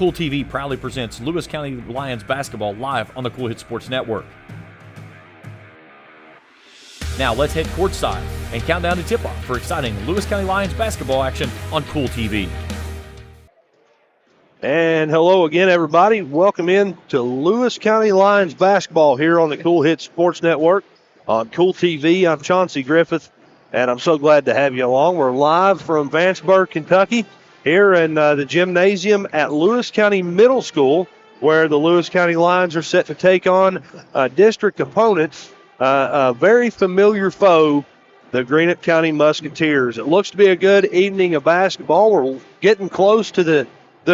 Kool TV proudly presents Lewis County Lions basketball live on the Kool Hit Sports Network. Now let's head courtside and count down to tip-off for exciting Lewis County Lions basketball action on Kool TV. And hello again, everybody. Welcome in to Lewis County Lions basketball here on the Kool Hit Sports Network on Kool TV. I'm Chauncey Griffith, and I'm so glad to have you along. We're live from Vanceburg, Kentucky, here in the gymnasium at Lewis County Middle School, where the Lewis County Lions are set to take on district opponents, a very familiar foe, the Greenup County Musketeers. It looks to be a good evening of basketball. We're getting close to the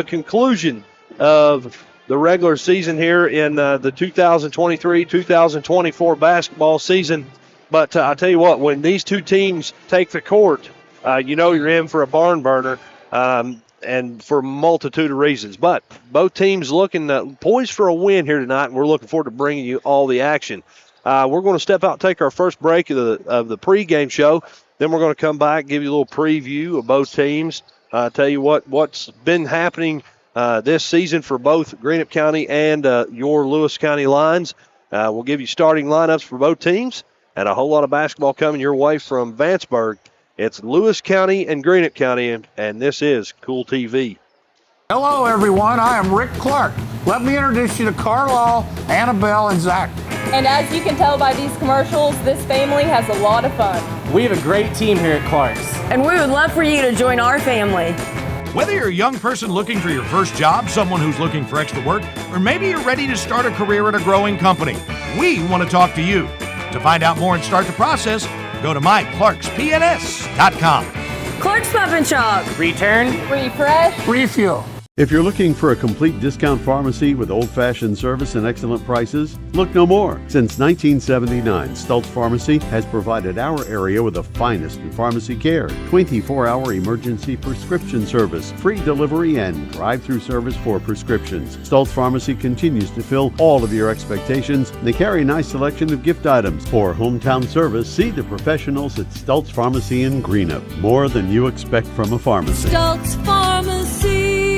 conclusion of the regular season here in the 2023-2024 basketball season. But I'll tell you what, when these two teams take the court, you know you're in for a barn burner, and for a multitude of reasons. But both teams looking poised for a win here tonight, and we're looking forward to bringing you all the action. We're going to step out and take our first break of the pregame show. Then we're going to come back, give you a little preview of both teams. Tell you what's been happening this season for both Greenup County and your Lewis County Lions. We'll give you starting lineups for both teams and a whole lot of basketball coming your way from Vanceburg. It's Lewis County and Greenup County, and this is Kool TV. Hello, everyone. I am Rick Clark. Let me introduce you to Carlisle, Annabelle, and Zach. And as you can tell by these commercials, this family has a lot of fun. We have a great team here at Clark's. And we would love for you to join our family. Whether you're a young person looking for your first job, someone who's looking for extra work, or maybe you're ready to start a career at a growing company, we want to talk to you. To find out more and start the process, go to myclarkspns.com. Clark's Pub and Shop. Return, refresh, Refuel. If you're looking for a complete discount pharmacy with old-fashioned service and excellent prices, look no more. Since 1979, Stultz Pharmacy has provided our area with the finest in pharmacy care, 24-hour emergency prescription service, free delivery, and drive-through service for prescriptions. Stultz Pharmacy continues to fill all of your expectations. They carry a nice selection of gift items. For hometown service, see the professionals at Stultz Pharmacy in Greenup. More than you expect from a pharmacy. Stultz Pharmacy.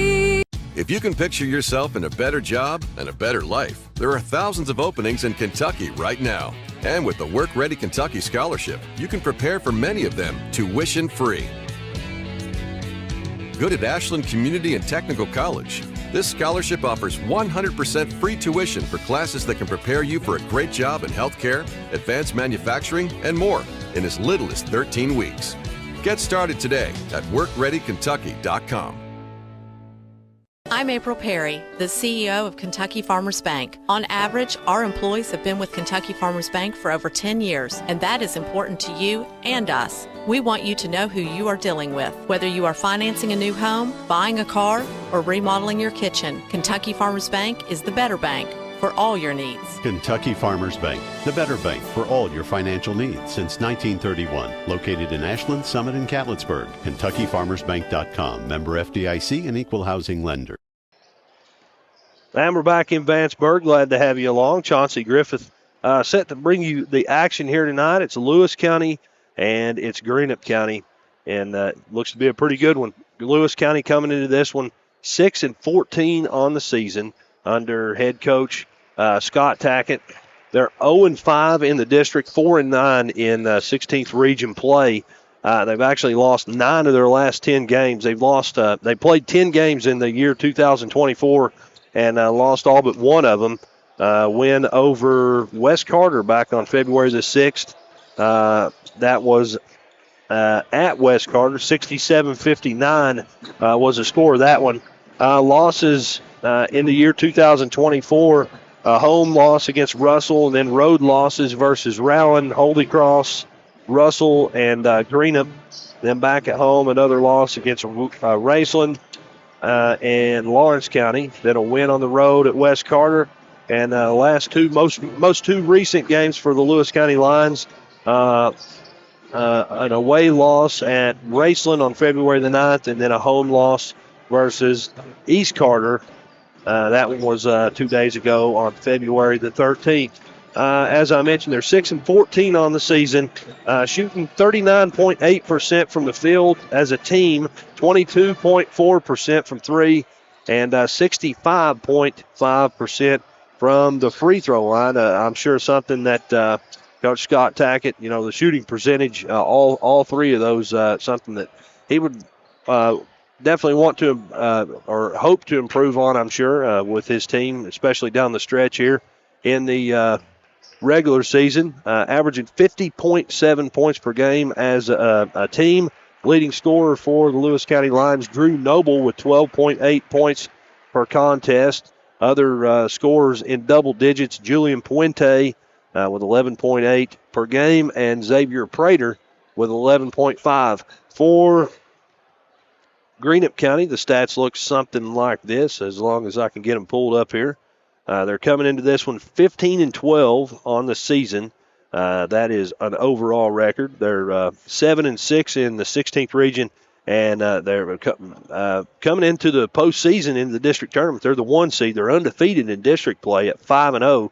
If you can picture yourself in a better job and a better life, there are thousands of openings in Kentucky right now. And with the Work Ready Kentucky Scholarship, you can prepare for many of them tuition-free. Good at Ashland Community and Technical College. This scholarship offers 100% free tuition for classes that can prepare you for a great job in healthcare, advanced manufacturing, and more in as little as 13 weeks. Get started today at workreadykentucky.com. I'm April Perry, the CEO of Kentucky Farmers Bank. On average, our employees have been with Kentucky Farmers Bank for over 10 years, and that is important to you and us. We want you to know who you are dealing with. Whether you are financing a new home, buying a car, or remodeling your kitchen, Kentucky Farmers Bank is the better bank for all your needs. Kentucky Farmers Bank, the better bank for all your financial needs since 1931. Located in Ashland, Summit, and Catlettsburg. KentuckyFarmersBank.com. Member FDIC and Equal Housing Lender. And we're back in Vanceburg. Glad to have you along. Chauncey Griffith set to bring you the action here tonight. It's Lewis County and it's Greenup County. And looks to be a pretty good one. Lewis County coming into this one 6-14 on the season under head coach Scott Tackett. They're 0-5 in the district, 4-9 in 16th region play. They've actually lost 9 of their last 10 games. They played 10 games in the year 2024 and lost all but one of them. Win over West Carter back on February the 6th. That was at West Carter. 67-59 was the score of that one. Losses in the year 2024, a home loss against Russell, and then road losses versus Rowan, Holy Cross, Russell, and Greenup. Then back at home, another loss against Raceland and Lawrence County. Then a win on the road at West Carter. And last two, most two recent games for the Lewis County Lions, an away loss at Raceland on February the 9th, and then a home loss versus East Carter. That one was 2 days ago on February the 13th. As I mentioned, they're 6-14 on the season, shooting 39.8% from the field as a team, 22.4% from three, and 65.5% from the free throw line. I'm sure something that Coach Scott Tackett, the shooting percentage, all three of those, something that he would definitely want to or hope to improve on, I'm sure, with his team, especially down the stretch here in the regular season, averaging 50.7 points per game as a team. Leading scorer for the Lewis County Lions, Drew Noble, with 12.8 points per contest. Other scorers in double digits, Julian Puente with 11.8 per game, and Xavier Prater with 11.5. For Greenup County, the stats look something like this, as long as I can get them pulled up here. They're coming into this one 15-12 on the season. That is an overall record. They're 7-6 in the 16th region, and they're coming into the postseason in the district tournament. They're the 1 seed. They're undefeated in district play at 5-0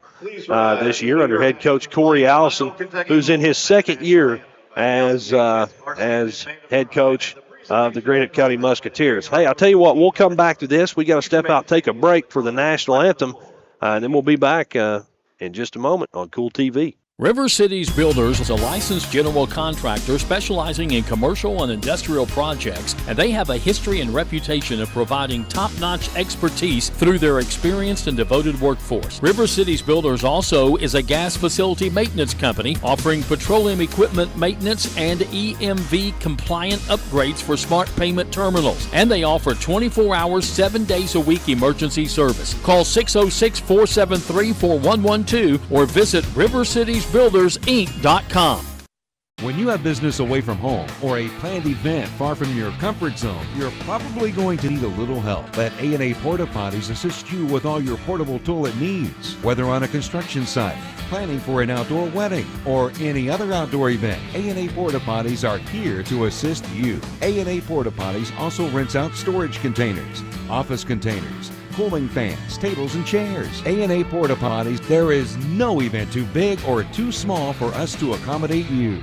this year under head coach Corey Allison, who's in his second year as head coach of the Greenup County Musketeers. Hey, I'll tell you what, we'll come back to this. We got to step out, take a break for the national anthem, and then we'll be back in just a moment on Kool TV. River Cities Builders is a licensed general contractor specializing in commercial and industrial projects, and they have a history and reputation of providing top-notch expertise through their experienced and devoted workforce. River Cities Builders also is a gas facility maintenance company offering petroleum equipment maintenance and EMV-compliant upgrades for smart payment terminals, and they offer 24 hours, 7 days a week emergency service. Call 606-473-4112 or visit rivercitiesbuildersinc.com. When you have business away from home or a planned event far from your comfort zone, you're probably going to need a little help. Let A&A Porta Potties assist you with all your portable toilet needs. Whether on a construction site, planning for an outdoor wedding, or any other outdoor event, A&A Porta Potties are here to assist you. A&A Porta Potties also rents out storage containers, office containers, cooling fans, tables, and chairs. A&A Porta Potties, there is no event too big or too small for us to accommodate you.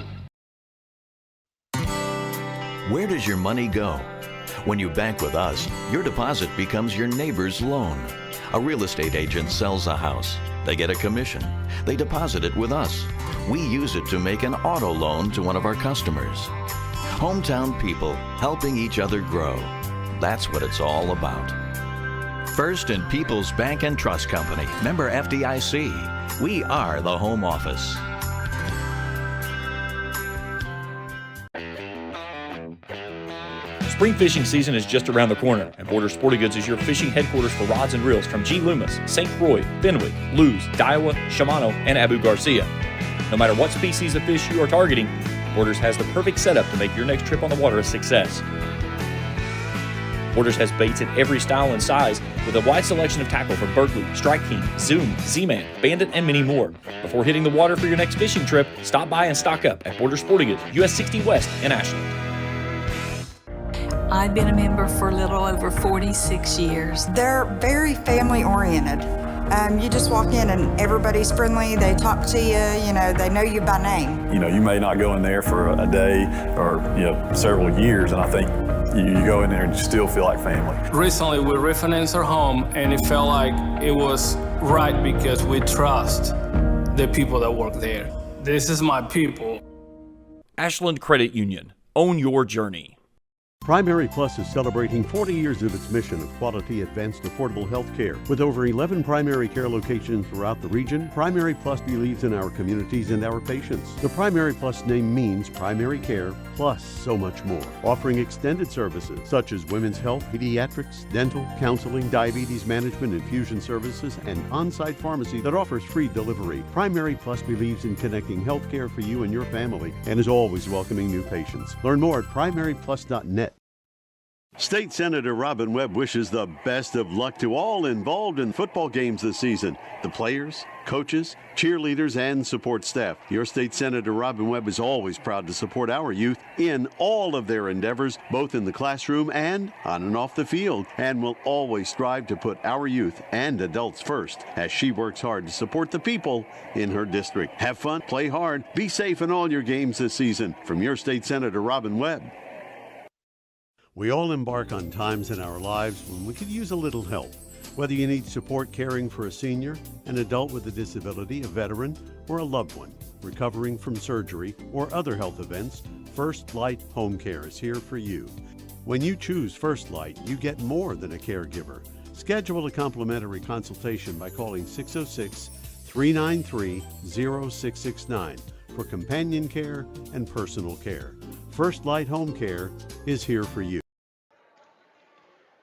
Where does your money go? When you bank with us, your deposit becomes your neighbor's loan. A real estate agent sells a house. They get a commission. They deposit it with us. We use it to make an auto loan to one of our customers. Hometown people helping each other grow. That's what it's all about. First and People's Bank and Trust Company, member FDIC. We are the home office. Spring fishing season is just around the corner, and Borders Sporting Goods is your fishing headquarters for rods and reels from G. Loomis, St. Croix, Fenwick, Lewes, Daiwa, Shimano, and Abu Garcia. No matter what species of fish you are targeting, Borders has the perfect setup to make your next trip on the water a success. Borders has baits in every style and size with a wide selection of tackle from Berkeley, Strike King, Zoom, Z-Man, Bandit, and many more. Before hitting the water for your next fishing trip, stop by and stock up at Borders Sporting Goods, US 60 West in Ashland. I've been a member for a little over 46 years. They're very family-oriented. You just walk in and everybody's friendly. They talk to you, they know you by name. You may not go in there for a day or, several years, and I think you go in there and you still feel like family. Recently, we refinanced our home, and it felt like it was right because we trust the people that work there. This is my people. Ashland Credit Union. Own your journey. Primary Plus is celebrating 40 years of its mission of quality, advanced, affordable health care. With over 11 primary care locations throughout the region, Primary Plus believes in our communities and our patients. The Primary Plus name means primary care plus so much more, offering extended services such as women's health, pediatrics, dental, counseling, diabetes management, infusion services, and on-site pharmacy that offers free delivery. Primary Plus believes in connecting health care for you and your family and is always welcoming new patients. Learn more at primaryplus.net. State Senator Robin Webb wishes the best of luck to all involved in football games this season. The players, coaches, cheerleaders, and support staff. Your State Senator Robin Webb is always proud to support our youth in all of their endeavors, both in the classroom and on and off the field, and will always strive to put our youth and adults first as she works hard to support the people in her district. Have fun, play hard, be safe in all your games this season. From your State Senator Robin Webb. We all embark on times in our lives when we could use a little help. Whether you need support caring for a senior, an adult with a disability, a veteran, or a loved one recovering from surgery or other health events, First Light Home Care is here for you. When you choose First Light, you get more than a caregiver. Schedule a complimentary consultation by calling 606-393-0669 for companion care and personal care. First Light Home Care is here for you.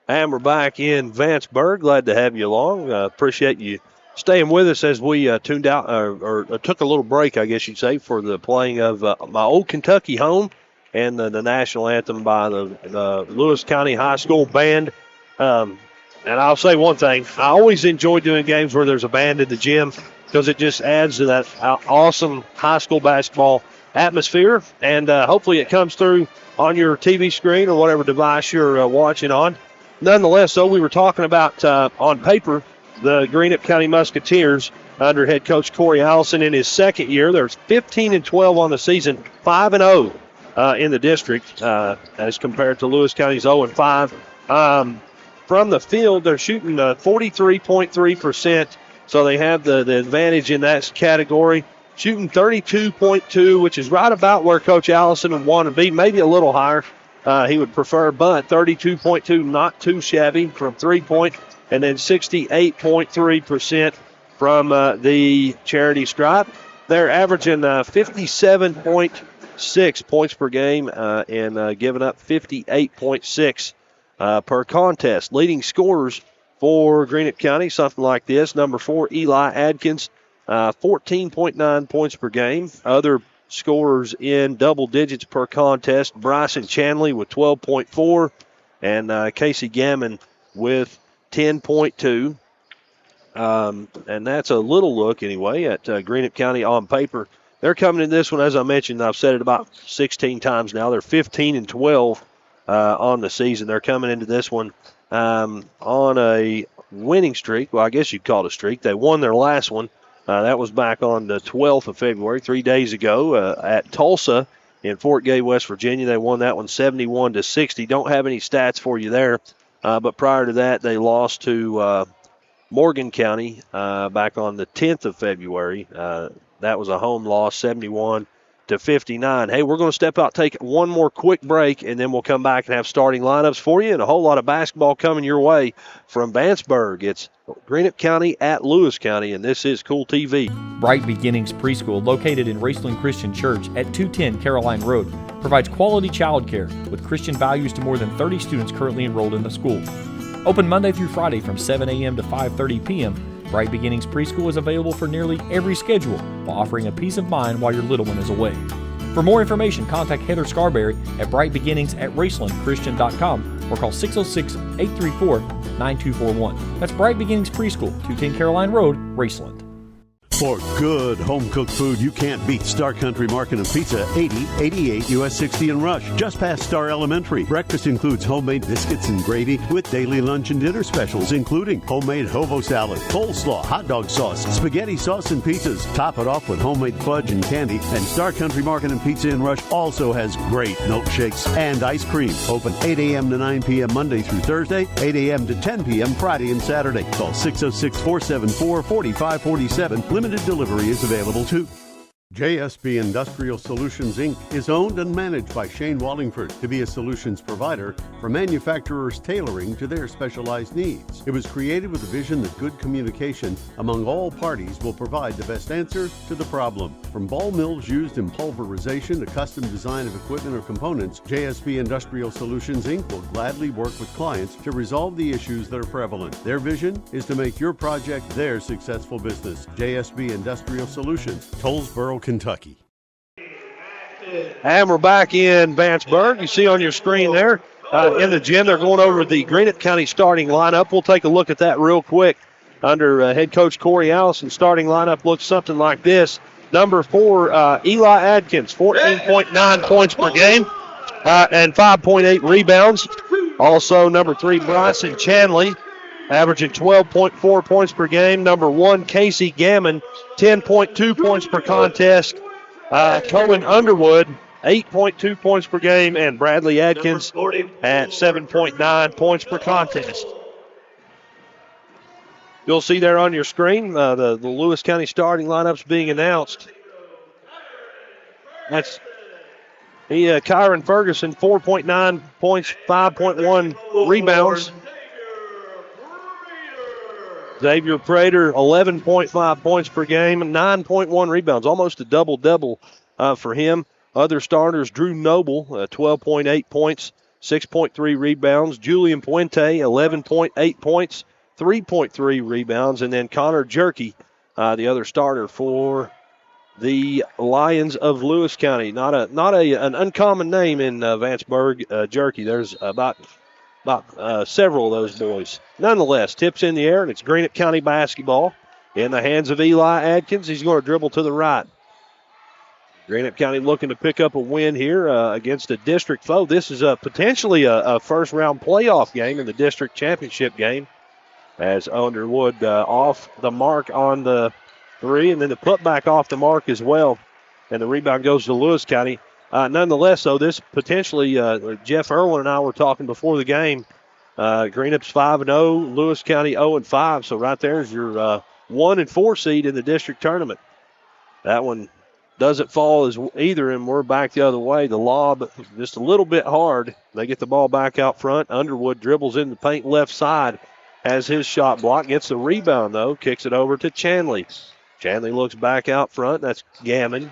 And we're back in Vanceburg. Glad to have you along. Appreciate you staying with us as we tuned out or took a little break, I guess you'd say, for the playing of my old Kentucky home and the national anthem by the Lewis County High School band. And I'll say one thing. I always enjoy doing games where there's a band in the gym because it just adds to that awesome high school basketball atmosphere. And hopefully it comes through on your TV screen or whatever device you're watching on. Nonetheless, though, we were talking about, on paper, the Greenup County Musketeers under head coach Corey Allison in his second year. There's 15-12 on the season, 5-0 in the district as compared to Lewis County's 0-5. From the field, they're shooting 43.3%, so they have the advantage in that category. Shooting 32.2, which is right about where Coach Allison would want to be, maybe a little higher. He would prefer, but 32.2, not too shabby from three-point, and then 68.3% from the charity stripe. They're averaging 57.6 points per game and giving up 58.6 per contest. Leading scorers for Greenup County, something like this. Number 4, Eli Adkins, 14.9 points per game. Other scorers in double digits per contest. Bryson Chanley with 12.4 and Casey Gammon with 10.2. And that's a little look anyway at Greenup County on paper. They're coming in this one, as I mentioned, I've said it about 16 times now. They're 15-12 on the season. They're coming into this one on a winning streak. Well, I guess you'd call it a streak. They won their last one. That was back on the 12th of February, 3 days ago, at Tulsa in Fort Gay, West Virginia. They won that one 71-60. Don't have any stats for you there. But prior to that, they lost to Morgan County back on the 10th of February. That was a home loss, 71-59. Hey, we're going to step out, take one more quick break, and then we'll come back and have starting lineups for you and a whole lot of basketball coming your way from Vanceburg. It's Greenup County at Lewis County, and this is Kool TV. Bright Beginnings Preschool, located in Raceland Christian Church at 210 Caroline Road, provides quality child care with Christian values to more than 30 students currently enrolled in the school. Open Monday through Friday from 7 a.m. to 5:30 p.m., Bright Beginnings Preschool is available for nearly every schedule while offering a peace of mind while your little one is away. For more information, contact Heather Scarberry at brightbeginningsatRacelandChristian.com or call 606-834-9241. That's Bright Beginnings Preschool, 210 Caroline Road, Raceland. For good home-cooked food you can't beat, Star Country Market and Pizza, 8088 US 60 and Rush, just past Star Elementary. Breakfast includes homemade biscuits and gravy with daily lunch and dinner specials, including homemade hobo salad, coleslaw, hot dog sauce, spaghetti sauce, and pizzas. Top it off with homemade fudge and candy. And Star Country Market and Pizza in Rush also has great milkshakes and ice cream. Open 8 a.m. to 9 p.m. Monday through Thursday, 8 a.m. to 10 p.m. Friday and Saturday. Call 606-474-4547. Limited delivery is available too. JSB Industrial Solutions, Inc. is owned and managed by Shane Wallingford to be a solutions provider for manufacturers tailoring to their specialized needs. It was created with a vision that good communication among all parties will provide the best answer to the problem. From ball mills used in pulverization to custom design of equipment or components, JSB Industrial Solutions, Inc. will gladly work with clients to resolve the issues that are prevalent. Their vision is to make your project their successful business. JSB Industrial Solutions, Tollsboro, Kentucky. And we're back in Vanceburg. You see on your screen there in the gym, they're going over the Greenup County starting lineup. We'll take a look at that real quick. Under head coach Corey Allison, starting lineup looks something like this. Number 4, Eli Adkins, 14.9 points per game and 5.8 rebounds. Also, number 3, Bryson Chanley, averaging 12.4 points per game. Number 1, Casey Gammon, 10.2 points per contest. Cohen Underwood 8.2 points per game, and Bradley Adkins at 7.9 points per contest. You'll see there on your screen the Lewis County starting lineups being announced. That's Kyron Ferguson, 4.9 points, 5.1 rebounds. Xavier Prater, 11.5 points per game and 9.1 rebounds, almost a double-double for him. Other starters, Drew Noble, 12.8 points, 6.3 rebounds. Julian Puente, 11.8 points, 3.3 rebounds. And then Connor Jerky, the other starter for the Lions of Lewis County. Not an uncommon name in Vanceburg, Jerky. There's about several of those boys. Nonetheless, tips in the air, and it's Greenup County basketball in the hands of Eli Adkins. He's going to dribble to the right. Greenup County looking to pick up a win here against a district foe. This is potentially a first-round playoff game in the district championship game, as Underwood off the mark on the three, and then the putback off the mark as well, and the rebound goes to Lewis County. Nonetheless, though, this potentially, Jeff Irwin and I were talking before the game, Greenup's 5-0, Lewis County 0-5, so right there's your 1-4 seed in the district tournament. That one doesn't fall as either, and we're back the other way. The lob just a little bit hard. They get the ball back out front. Underwood dribbles in the paint left side, has his shot blocked, gets the rebound, though, kicks it over to Chanley. Chanley looks back out front. That's Gammon.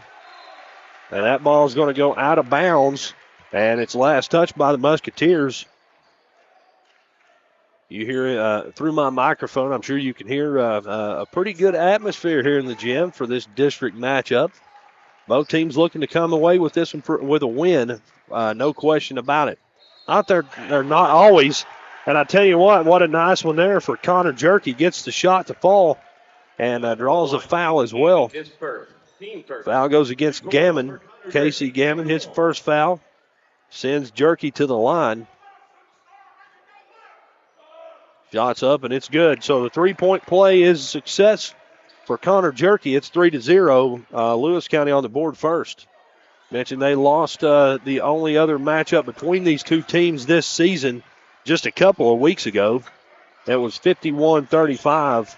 And that ball is going to go out of bounds, and it's last touched by the Musketeers. You hear through my microphone, I'm sure you can hear a pretty good atmosphere here in the gym for this district matchup. Both teams looking to come away with this one with a win, no question about it. Out there, they're not always. And I tell you what a nice one there for Connor Jerky. Gets the shot to fall and draws a foul as well. Foul goes against Gammon. Casey Gammon, his first foul, sends Jerky to the line. Shots up, and it's good. So the three-point play is a success for Connor Jerky. It's 3-0. Lewis County on the board first. Mentioned they lost the only other matchup between these two teams this season just a couple of weeks ago. It was 51-35.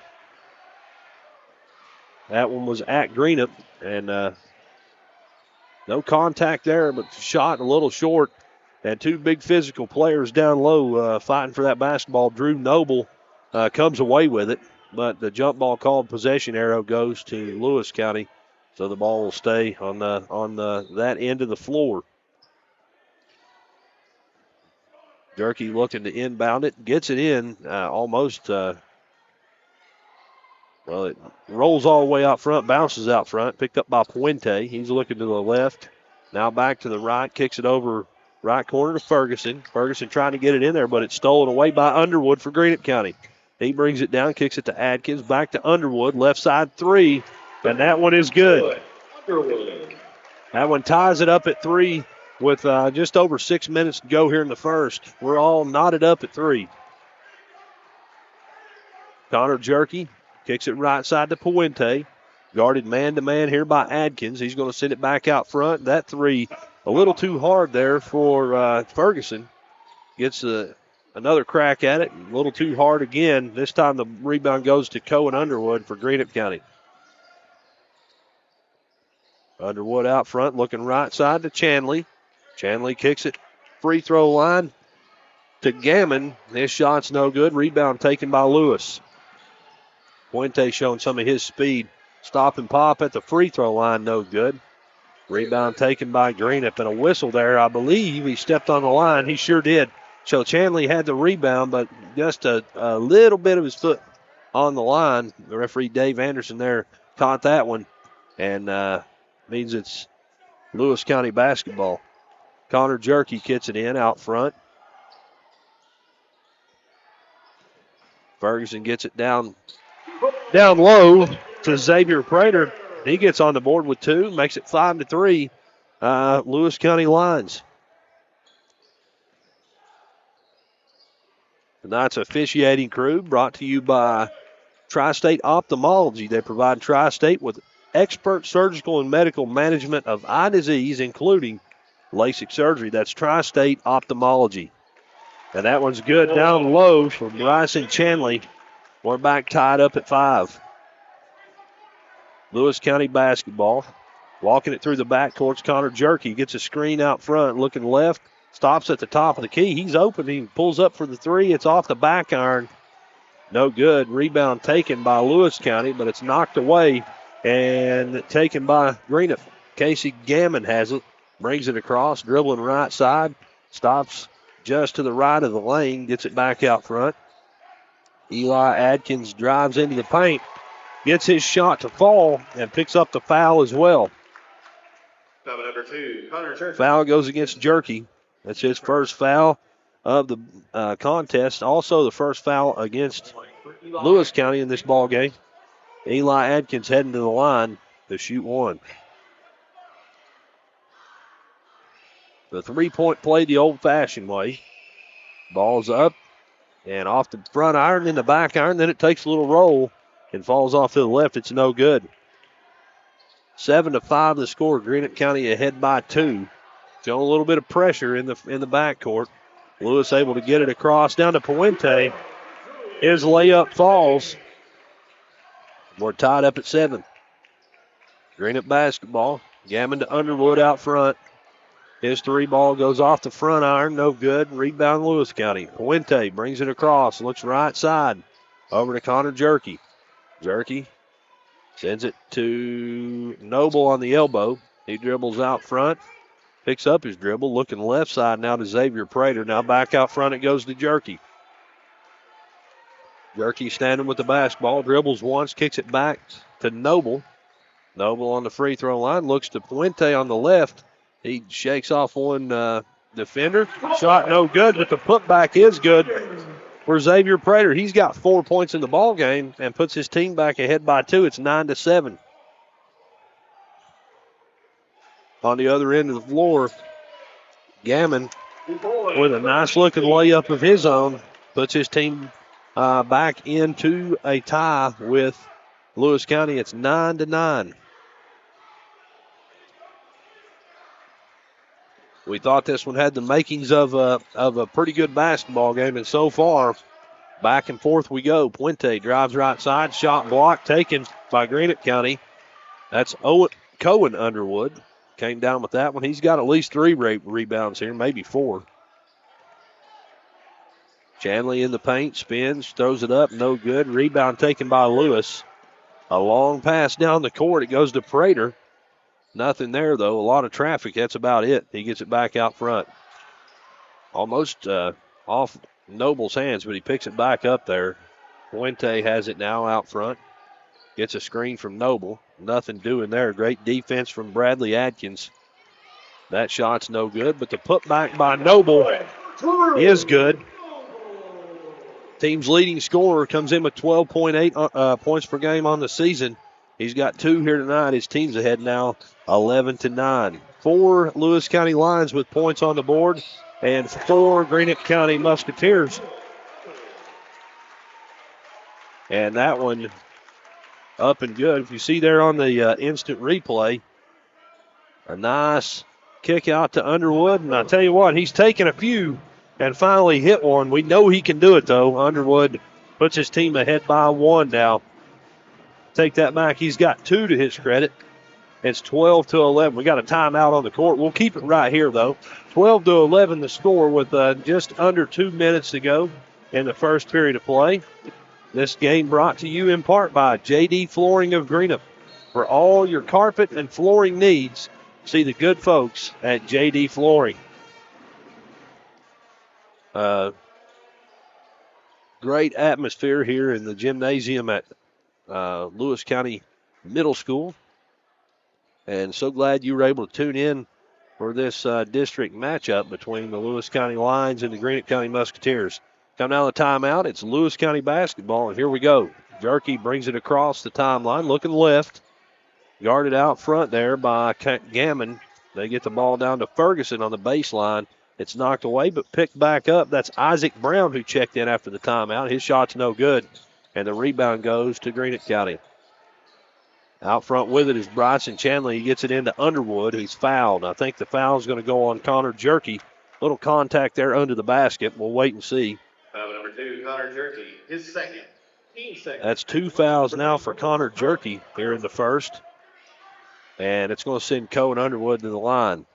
That one was at Greenup, and no contact there, but shot a little short. And two big physical players down low fighting for that basketball. Drew Noble comes away with it, but the jump ball called possession arrow goes to Lewis County, so the ball will stay on that end of the floor. Jerky looking to inbound it, gets it in almost. It rolls all the way out front, bounces out front, picked up by Puente. He's looking to the left, now back to the right, kicks it over right corner to Ferguson. Ferguson trying to get it in there, but it's stolen away by Underwood for Greenup County. He brings it down, kicks it to Adkins, back to Underwood, left side three, and that one is good. That one ties it up at 3 with just over 6 minutes to go here in the first. We're all knotted up at 3. Connor Jerky kicks it right side to Puente. Guarded man-to-man here by Adkins. He's going to send it back out front. That three a little too hard there for Ferguson. Gets another crack at it. A little too hard again. This time the rebound goes to Cohen Underwood for Greenup County. Underwood out front looking right side to Chanley. Chanley kicks it. Free throw line to Gammon. His shot's no good. Rebound taken by Lewis. Puente showing some of his speed. Stop and pop at the free throw line, no good. Rebound taken by Greenup, and a whistle there. I believe he stepped on the line. He sure did. So Chanley had the rebound, but just a little bit of his foot on the line. The referee Dave Anderson there caught that one, and means it's Lewis County basketball. Connor Jerky gets it in out front. Ferguson gets it down low to Xavier Prater. He gets on the board with 2, makes it 5-3. Lewis County Lions. Tonight's officiating crew brought to you by Tri-State Ophthalmology. They provide Tri-State with expert surgical and medical management of eye disease, including LASIK surgery. That's Tri-State Ophthalmology. And that one's good down low for Bryson Chanley. We're back tied up at 5. Lewis County basketball. Walking it through the backcourt's Connor Jerky. Gets a screen out front, looking left. Stops at the top of the key. He's open. He pulls up for the three. It's off the back iron. No good. Rebound taken by Lewis County, but it's knocked away and taken by Greenup. Casey Gammon has it. Brings it across, dribbling right side. Stops just to the right of the lane. Gets it back out front. Eli Adkins drives into the paint. Gets his shot to fall and picks up the foul as well. Number 2, Connor Jerky. Foul goes against Jerky. That's his first foul of the contest. Also the first foul against Lewis County in this ball game. Eli Adkins heading to the line to shoot one. The three-point play the old-fashioned way. Ball's up and off the front iron, in the back iron. Then it takes a little roll and falls off to the left. It's no good. 7-5 the score. Greenup County ahead by 2. Showing a little bit of pressure in the backcourt. Lewis able to get it across down to Puente. His layup falls. We're tied up at 7. Greenup basketball. Gammon to Underwood out front. His three ball goes off the front iron. No good. Rebound Lewis County. Puente brings it across. Looks right side. Over to Connor Jerky. Jerky sends it to Noble on the elbow. He dribbles out front. Picks up his dribble. Looking left side now to Xavier Prater. Now back out front it goes to Jerky. Jerky standing with the basketball. Dribbles once. Kicks it back to Noble. Noble on the free throw line. Looks to Puente on the left. He shakes off one defender. Shot no good, but the putback is good for Xavier Prater. He's got 4 points in the ball game and puts his team back ahead by 2. It's 9-7. On the other end of the floor, Gammon with a nice looking layup of his own puts his team back into a tie with Lewis County. It's 9-9. We thought this one had the makings of a pretty good basketball game, and so far, back and forth we go. Puente drives right side, shot blocked, taken by Greenup County. That's Cohen Underwood. Came down with that one. He's got at least 3 rebounds here, maybe 4. Chanley in the paint, spins, throws it up, no good. Rebound taken by Lewis. A long pass down the court. It goes to Prater. Nothing there, though. A lot of traffic. That's about it. He gets it back out front. Almost off Noble's hands, but he picks it back up there. Puente has it now out front. Gets a screen from Noble. Nothing doing there. Great defense from Bradley Adkins. That shot's no good, but the putback by Noble is good. Team's leading scorer comes in with 12.8 points per game on the season. He's got 2 here tonight. His team's ahead now 11-9. 4 Lewis County Lions with points on the board and 4 Greenup County Musketeers. And that one up and good. If you see there on the instant replay, a nice kick out to Underwood. And I tell you what, he's taken a few and finally hit one. We know he can do it, though. Underwood puts his team ahead by 1 now. Take that back. He's got 2 to his credit. It's 12-11. We got a timeout on the court. We'll keep it right here, though. 12-11 the score with just under 2 minutes to go in the first period of play. This game brought to you in part by J.D. Flooring of Greenup. For all your carpet and flooring needs, see the good folks at J.D. Flooring. Great atmosphere here in the gymnasium at Lewis County Middle School. And so glad you were able to tune in for this district matchup between the Lewis County Lions and the Greenup County Musketeers. Come down the timeout. It's Lewis County basketball, and here we go. Jerky brings it across the timeline, looking left. Guarded out front there by Gammon. They get the ball down to Ferguson on the baseline. It's knocked away, but picked back up. That's Isaac Brown who checked in after the timeout. His shot's no good, and the rebound goes to Greenup County. Out front with it is Bryson Chandler. He gets it into Underwood, who's fouled. I think the foul is going to go on Connor Jerky. Little contact there under the basket. We'll wait and see. Foul number 2, Connor Jerky, his second. That's 2 fouls now for Connor Jerky here in the first. And it's going to send Cohen Underwood to the line.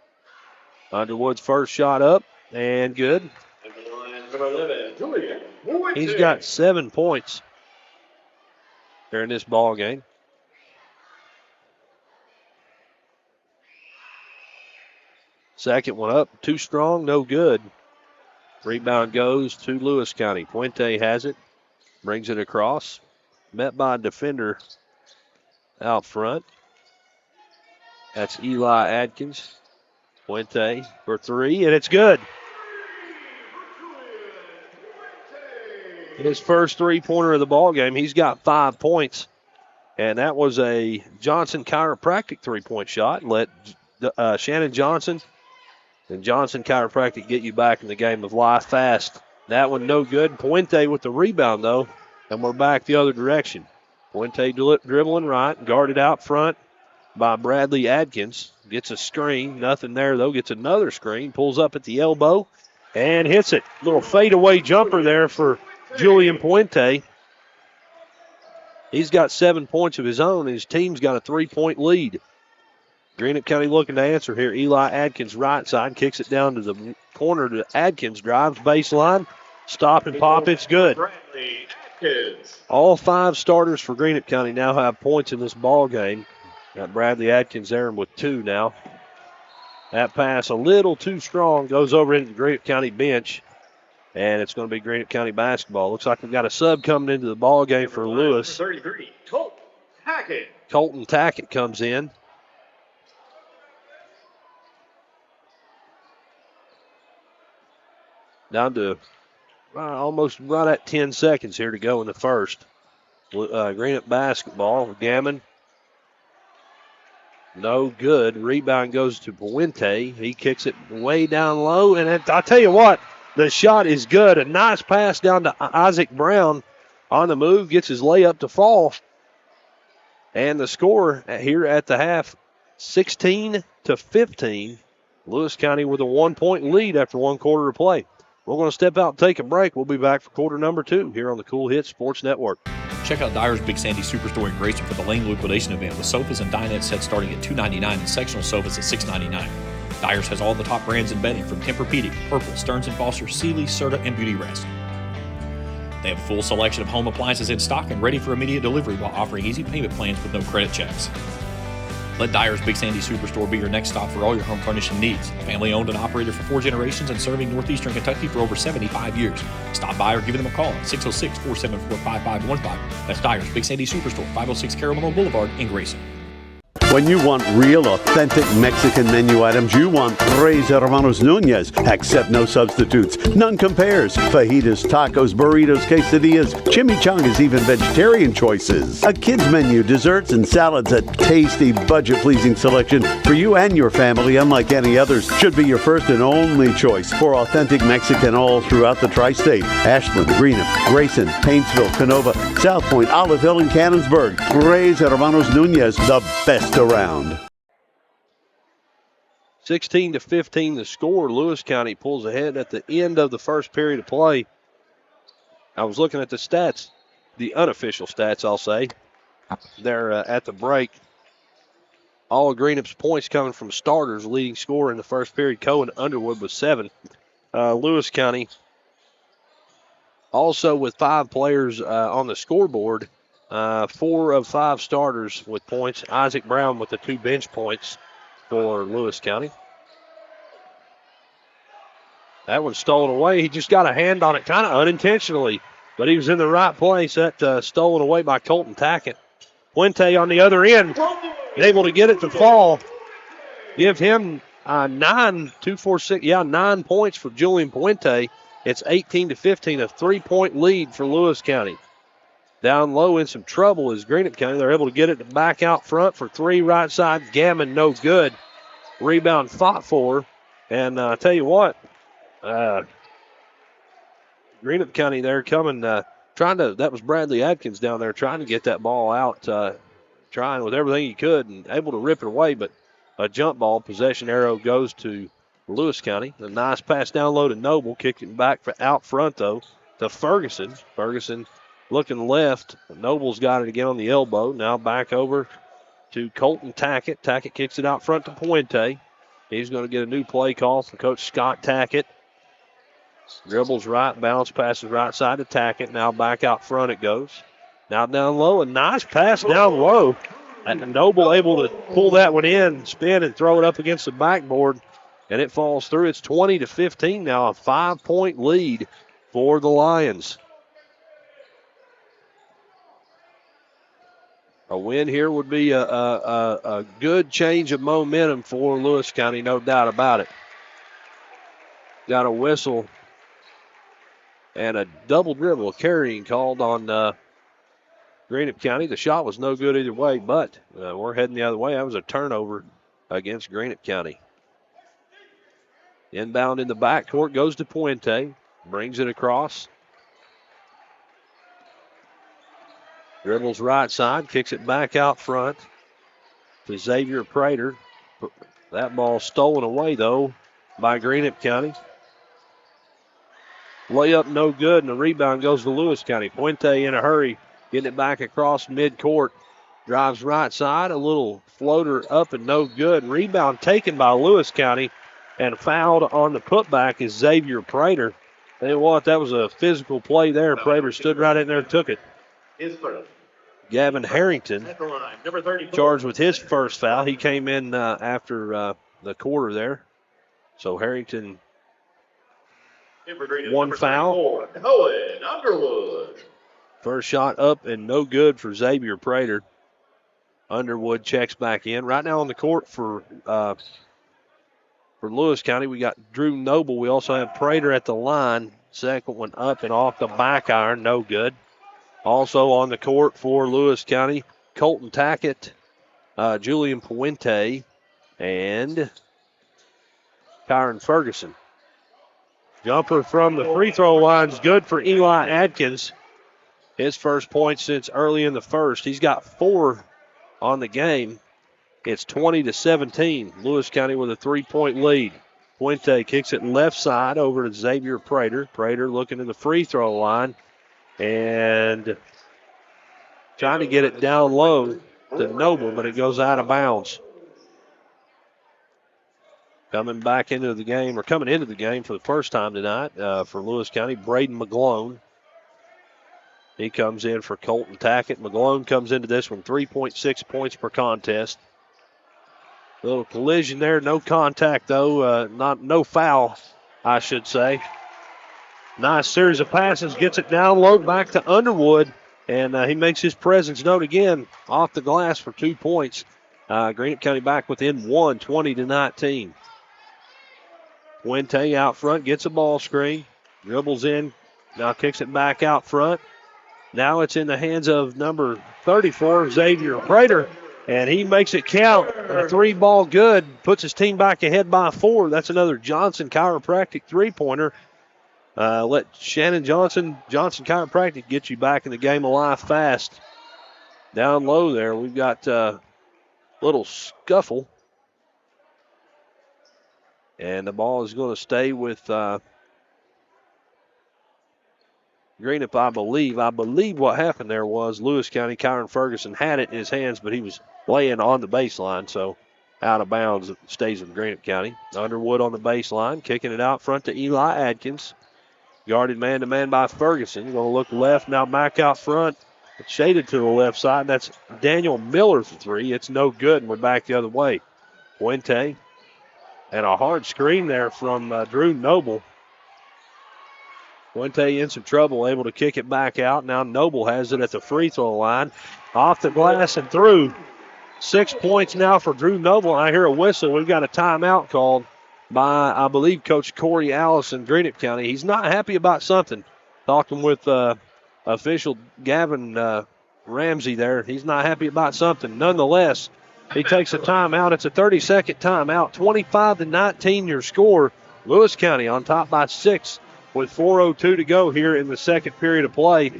Underwood's first shot up and good. He's got 7 points here in this ball game. Second one up, too strong, no good. Rebound goes to Lewis County. Puente has it, brings it across. Met by a defender out front. That's Eli Adkins. Puente for 3, and it's good. His first 3-pointer of the ball game. He's got 5 points, and that was a Johnson Chiropractic 3-point shot. Let Shannon Johnson and Johnson Chiropractic get you back in the game of life fast. That one no good. Puente with the rebound, though, and we're back the other direction. Puente dribbling right, guarded out front by Bradley Adkins. Gets a screen. Nothing there, though. Gets another screen. Pulls up at the elbow and hits it. Little fadeaway jumper there for Julian Puente. He's got 7 points of his own, and his team's got a 3-point lead. Greenup County looking to answer here. Eli Adkins right side, kicks it down to the corner to Adkins, drives baseline, stop and pop, it's good. All 5 starters for Greenup County now have points in this ball game. Got Bradley Adkins there with 2 now. That pass a little too strong, goes over into the Greenup County bench, and it's going to be Greenup County basketball. Looks like we've got a sub coming into the ball game for Lewis. 33, Colton Tackett. Colton Tackett comes in. Down to almost right at 10 seconds here to go in the first. Greenup basketball. Gammon. No good. Rebound goes to Puente. He kicks it way down low. And I'll tell you what, the shot is good. A nice pass down to Isaac Brown on the move. Gets his layup to fall. And the score here at the half, 16-15. Lewis County with a 1-point lead after 1 quarter of play. We're going to step out and take a break. We'll be back for quarter number 2 here on the Kool Hits Sports Network. Check out Dyer's Big Sandy Superstore in Grayson for the Lane liquidation event with sofas and dinette sets starting at $299 and sectional sofas at $699. Dyer's has all the top brands in bedding from Tempur-Pedic, Purple, Stearns & Foster, Sealy, Serta, and Beauty Rest. They have a full selection of home appliances in stock and ready for immediate delivery while offering easy payment plans with no credit checks. Let Dyer's Big Sandy Superstore be your next stop for all your home furnishing needs. Family owned and operated for 4 generations and serving northeastern Kentucky for over 75 years. Stop by or give them a call at 606-474-5515. That's Dyer's Big Sandy Superstore, 506 Caramel Boulevard in Grayson. When you want real, authentic Mexican menu items, you want Tres Hermanos Nunez. Accept no substitutes. None compares. Fajitas, tacos, burritos, quesadillas, chimichangas, even vegetarian choices. A kids menu, desserts and salads, a tasty, budget-pleasing selection for you and your family, unlike any others. Should be your first and only choice for authentic Mexican all throughout the tri-state. Ashland, Greenup, Grayson, Paintsville, Canova, South Point, Olive Hill, and Cannonsburg. Tres Hermanos Nunez, the best around. 16-15 the score. Lewis County pulls ahead at the end of the first period of play. I was looking at the stats, the unofficial stats, I'll say. They're at the break. All of Greenup's points coming from starters. Leading scorer in the first period, Cohen Underwood, was 7. Lewis County also with 5 players on the scoreboard. 4 of 5 starters with points. Isaac Brown with the 2 bench points for Lewis County. That one's stolen away. He just got a hand on it kind of unintentionally, but he was in the right place. That stolen away by Colton Tackett. Puente on the other end, able to get it to fall. Give him 9 points for Julian Puente. It's 18-15, a 3-point lead for Lewis County. Down low in some trouble is Greenup County. They're able to get it back out front for 3 right side. Gammon no good. Rebound fought for. And I tell you what, Greenup County there coming, that was Bradley Adkins down there trying to get that ball out trying with everything he could and able to rip it away, but a jump ball. Possession arrow goes to Lewis County. A nice pass down low to Noble. Kicking back out front, though, to Ferguson. Ferguson looking left. Noble's got it again on the elbow. Now back over to Colton Tackett. Tackett kicks it out front to Puente. He's going to get a new play call from Coach Scott Tackett. Dribbles right, bounce, passes right side to Tackett. Now back out front it goes. Now down low, a nice pass down low. And Noble able to pull that one in, spin, and throw it up against the backboard. And it falls through. It's 20-15 now, a 5-point lead for the Lions. A win here would be a good change of momentum for Lewis County, no doubt about it. Got a whistle and a double dribble carrying called on Greenup County. The shot was no good either way, but we're heading the other way. That was a turnover against Greenup County. Inbound in the backcourt goes to Puente. Brings it across. Dribbles right side, kicks it back out front to Xavier Prater. That ball stolen away, though, by Greenup County. Layup no good, and the rebound goes to Lewis County. Puente in a hurry, getting it back across midcourt. Drives right side, a little floater up and no good. Rebound taken by Lewis County, and fouled on the putback is Xavier Prater. Tell you what, that was a physical play there. Prater stood right in there and took it. Gavin Harrington charged with his first foul. He came in after the quarter there. So Harrington, one foul. First shot up and no good for Xavier Prater. Underwood checks back in. Right now on the court for Lewis County, we got Drew Noble. We also have Prater at the line. Second one up and off the back iron, no good. Also on the court for Lewis County, Colton Tackett, Julian Puente, and Kyron Ferguson. Jumper from the free throw line is good for Eli Adkins. His first point since early in the first. He's got 4 on the game. It's 20-17. Lewis County with a 3-point lead. Puente kicks it left side over to Xavier Prater. Prater looking to the free throw line and trying to get it down low to Noble, but it goes out of bounds. Coming into the game for the first time tonight for Lewis County, Braden McGlone. He comes in for Colton Tackett. McGlone comes into this one 3.6 points per contest. Little collision there, no contact though, no foul, I should say. Nice series of passes, gets it down low back to Underwood, and he makes his presence known again off the glass for 2 points. Greenup County back within 1, 20-19. Puente out front, gets a ball screen, dribbles in, now kicks it back out front. Now it's in the hands of number 34, Xavier Prater. And he makes it count. A 3-ball good. Puts his team back ahead by 4. That's another Johnson Chiropractic 3-pointer. Let Shannon Johnson Chiropractic get you back in the game alive fast. Down low there, we've got a little scuffle. And the ball is going to stay with Greenup, I believe. I believe what happened there was Lewis County, Kyron Ferguson had it in his hands, but he was laying on the baseline, so out of bounds. It stays with Greenup County. Underwood on the baseline, kicking it out front to Eli Adkins. Guarded man-to-man by Ferguson. Going to look left, now back out front. It's shaded to the left side. That's Daniel Miller for 3. It's no good, and we're back the other way. Puente, and a hard screen there from Drew Noble. Puente in some trouble, able to kick it back out. Now Noble has it at the free throw line. Off the glass and through. 6 points now for Drew Noble. I hear a whistle. We've got a timeout called by, I believe, Coach Corey Allison, Greenup County. He's not happy about something. Talking with official Gavin Ramsey there. He's not happy about something. Nonetheless, he takes a timeout. It's a 30-second timeout. 25-19 your score. Lewis County on top by 6 with 4:02 to go here in the second period of play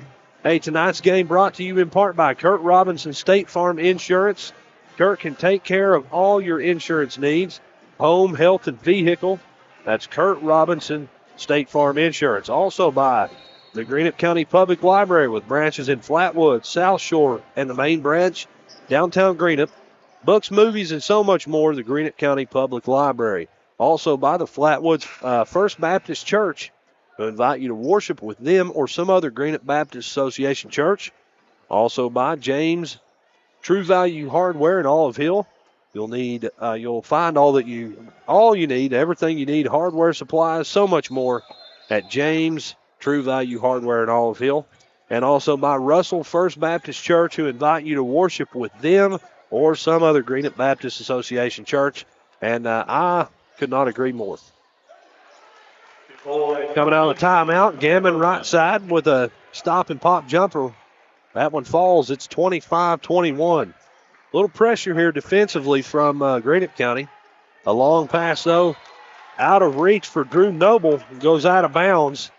Hey, tonight's game brought to you in part by Kurt Robinson State Farm Insurance. Kurt can take care of all your insurance needs, home, health, and vehicle. That's Kurt Robinson State Farm Insurance. Also by the Greenup County Public Library with branches in Flatwood, South Shore, and the main branch, downtown Greenup. Books, movies, and so much more, the Greenup County Public Library. Also by the Flatwoods First Baptist Church, who invite you to worship with them or some other Greenup Baptist Association church. Also by James True Value Hardware in Olive Hill. You'll find all you need, everything you need, hardware, supplies, so much more at James True Value Hardware in Olive Hill. And also by Russell First Baptist Church, who invite you to worship with them or some other Greenup Baptist Association church. And I could not agree more. Coming out of the timeout, Gammon right side with a stop and pop jumper. That one falls. It's 25-21. A little pressure here defensively from Greenup County. A long pass, though, out of reach for Drew Noble. Goes out of bounds.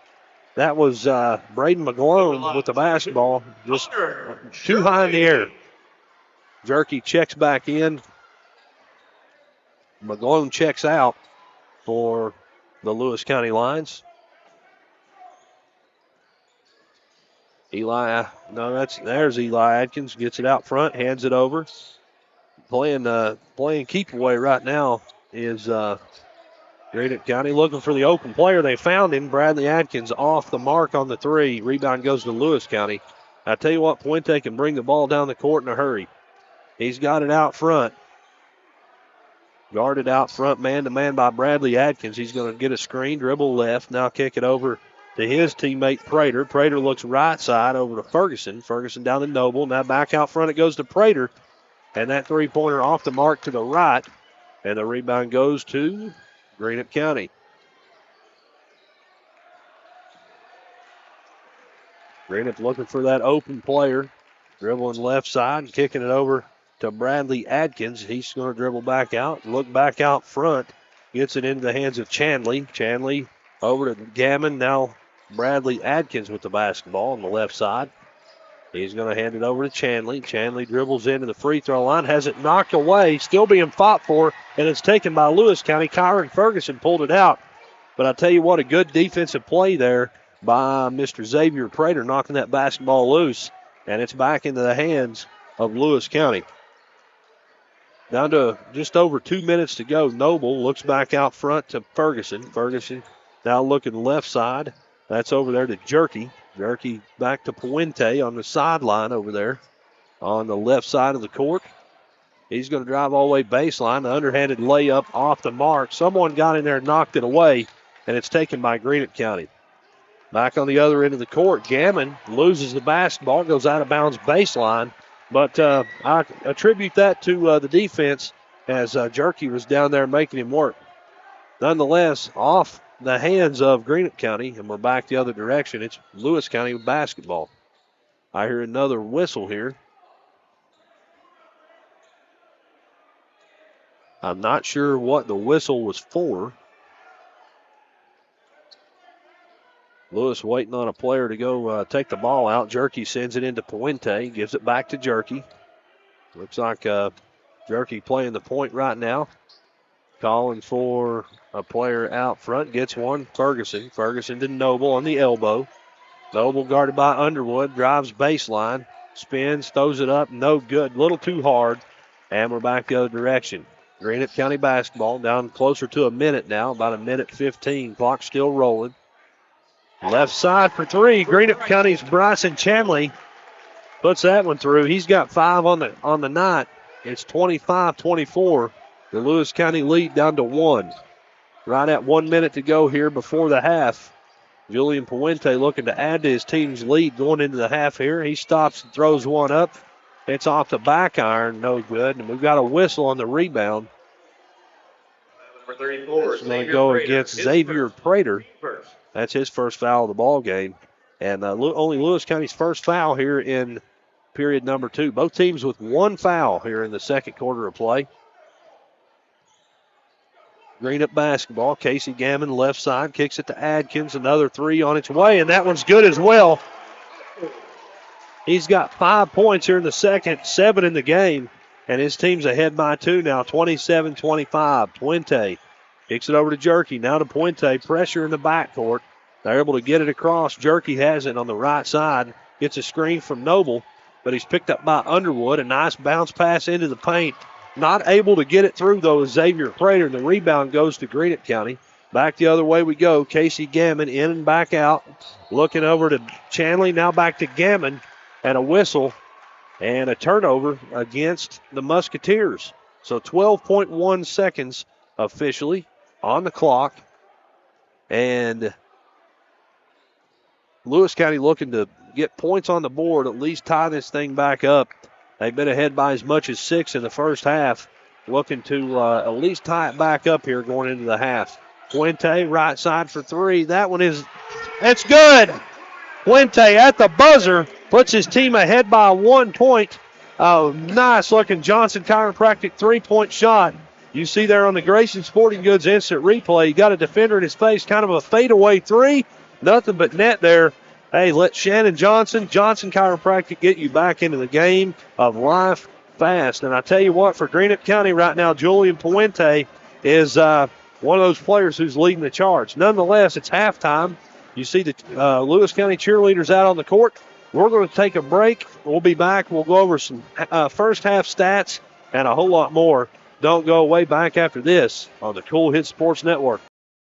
That was Braden McGlone with the basketball. Just too high in the air. Jerky checks back in. McGlone checks out for the Lewis County Lions. There's Eli Adkins, gets it out front, hands it over. Playing keep away right now is Greenup County looking for the open player. They found him. Bradley Adkins off the mark on the three. Rebound goes to Lewis County. I tell you what, Puente can bring the ball down the court in a hurry. He's got it out front. Guarded out front, man-to-man by Bradley Adkins. He's going to get a screen, dribble left, now kick it over to his teammate Prater. Prater looks right side over to Ferguson. Ferguson down to Noble. Now back out front it goes to Prater. And that three-pointer off the mark to the right. And the rebound goes to Greenup County. Greenup looking for that open player. Dribbling left side, kicking it over to Bradley Adkins. He's going to dribble back out, look back out front. Gets it into the hands of Chanley. Chanley over to Gammon. Now Bradley Adkins with the basketball on the left side. He's going to hand it over to Chanley. Chanley dribbles into the free throw line, has it knocked away, still being fought for, and it's taken by Lewis County. Kyron Ferguson pulled it out. But I tell you what, a good defensive play there by Mr. Xavier Prater, knocking that basketball loose, and it's back into the hands of Lewis County. Down to just over 2 minutes to go. Noble looks back out front to Ferguson. Ferguson now looking left side. That's over there to Jerky. Jerky back to Puente on the sideline over there on the left side of the court. He's going to drive all the way baseline. The underhanded layup off the mark. Someone got in there and knocked it away, and it's taken by Greenup County. Back on the other end of the court, Gammon loses the basketball, goes out of bounds baseline. But I attribute that to the defense as Jerky was down there making him work. Nonetheless, off the hands of Greenup County, and we're back the other direction. It's Lewis County with basketball. I hear another whistle here. I'm not sure what the whistle was for. Lewis waiting on a player to go take the ball out. Jerky sends it into Puente, gives it back to Jerky. Looks like Jerky playing the point right now. Calling for a player out front, gets one, Ferguson. Ferguson to Noble on the elbow. Noble guarded by Underwood, drives baseline, spins, throws it up, no good, little too hard, and we're back the other direction. Greenup County basketball down closer to a minute now, about a minute 15, clock still rolling. Left side for three. Greenup County's Bryson Chanley puts that one through. He's got 5 on the night. It's 25-24. The Lewis County lead down to 1. Right at 1 minute to go here before the half. Julian Puente looking to add to his team's lead going into the half here. He stops and throws one up. It's off the back iron, no good. And we've got a whistle on the rebound. Number 34. It's going to go against Xavier Prater. That's his first foul of the ball game. And only Lewis County's first foul here in period number 2. Both teams with 1 foul here in the second quarter of play. Greenup basketball. Casey Gammon left side kicks it to Adkins. Another 3 on its way, and that one's good as well. He's got 5 points here in the second, 7 in the game, and his team's ahead by 2 now, 27-25. Puente kicks it over to Jerky. Now to Puente. Pressure in the backcourt. They're able to get it across. Jerky has it on the right side. Gets a screen from Noble, but he's picked up by Underwood. A nice bounce pass into the paint. Not able to get it through, though, is Xavier Prater, and the rebound goes to Greenup County. Back the other way we go. Casey Gammon in and back out. Looking over to Chanley. Now back to Gammon. And a whistle and a turnover against the Musketeers. So 12.1 seconds officially on the clock. And Lewis County looking to get points on the board, at least tie this thing back up. They've been ahead by as much as 6 in the first half. Looking to at least tie it back up here going into the half. Puente, right side for 3. That one it's good. Puente at the buzzer puts his team ahead by 1 point. Nice looking Johnson Chiropractic 3-point shot. You see there on the Grayson Sporting Goods instant replay, you got a defender in his face, kind of a fadeaway 3. Nothing but net there. Hey, let Shannon Johnson Chiropractic get you back into the game of life fast. And I tell you what, for Greenup County right now, Julian Puente is one of those players who's leading the charge. Nonetheless, it's halftime. You see the Lewis County cheerleaders out on the court. We're going to take a break. We'll be back. We'll go over some first half stats and a whole lot more. Don't go away. Back after this on the Kool Hit Sports Network.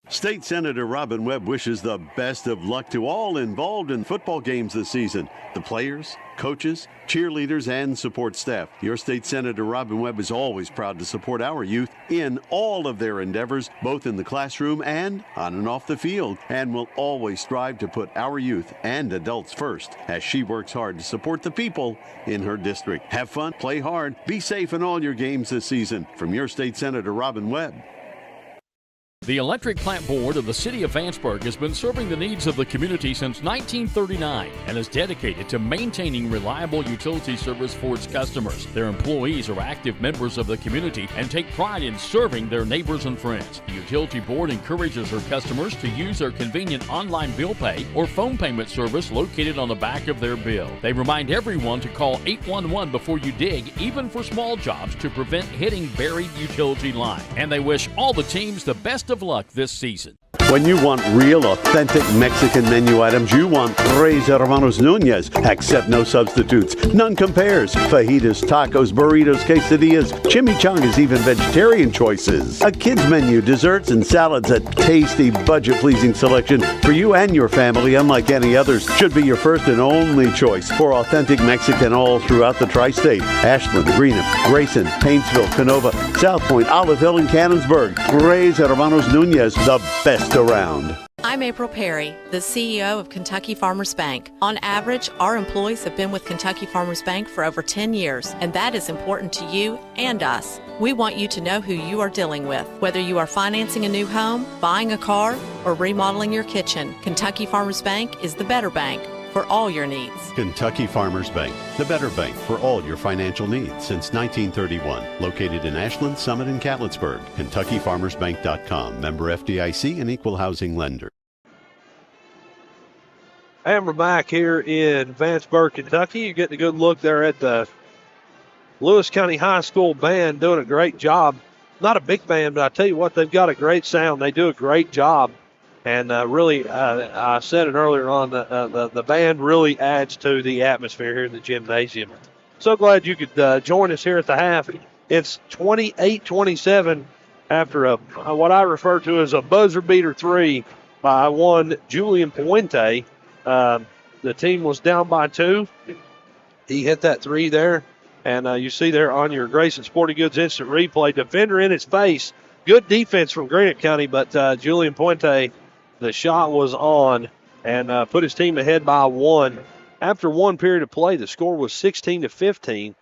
State Senator Robin Webb wishes the best of luck to all involved in football games this season. The players, coaches, cheerleaders, and support staff. Your State Senator Robin Webb is always proud to support our youth in all of their endeavors, both in the classroom and on and off the field, and will always strive to put our youth and adults first as she works hard to support the people in her district. Have fun, play hard, be safe in all your games this season. From your State Senator Robin Webb. The Electric Plant Board of the City of Vanceburg has been serving the needs of the community since 1939 and is dedicated to maintaining reliable utility service for its customers. Their employees are active members of the community and take pride in serving their neighbors and friends. The Utility Board encourages their customers to use their convenient online bill pay or phone payment service located on the back of their bill. They remind everyone to call 811 before you dig, even for small jobs, to prevent hitting buried utility line. And they wish all the teams the best of luck this season. When you want real, authentic Mexican menu items, you want Tres Hermanos Nunez. Accept no substitutes. None compares. Fajitas, tacos, burritos, quesadillas, chimichangas, even vegetarian choices. A kids menu, desserts and salads, a tasty, budget-pleasing selection for you and your family, unlike any others. Should be your first and only choice for authentic Mexican all throughout the tri-state. Ashland, Greenup, Grayson, Paintsville, Canova, South Point, Olive Hill, and Cannonsburg. Tres Hermanos Nunez, the best around. I'm April Perry, the CEO of Kentucky Farmers Bank. On average, our employees have been with Kentucky Farmers Bank for over 10 years, and that is important to you and us. We want you to know who you are dealing with. Whether you are financing a new home, buying a car, or remodeling your kitchen, Kentucky Farmers Bank is the better bank for all your needs. Kentucky Farmers Bank, the better bank for all your financial needs since 1931. Located in Ashland, Summit, and Catlettsburg. KentuckyFarmersBank.com. Member FDIC and equal housing lender. And we're back here in Vanceburg, Kentucky. You're getting a good look there at the Lewis County High School band doing a great job. Not a big band, but I tell you what, they've got a great sound. They do a great job. And really, I said it earlier on, the band really adds to the atmosphere here in the gymnasium. So glad you could join us here at the half. It's 28-27 after what I refer to as a buzzer beater 3 by one Julian Puente. The team was down by 2. He hit that 3 there. And you see there on your Grayson Sporting Goods instant replay, defender in his face. Good defense from Greenup County, but Julian Puente, the shot was on and put his team ahead by 1. After one period of play, the score was 16-15.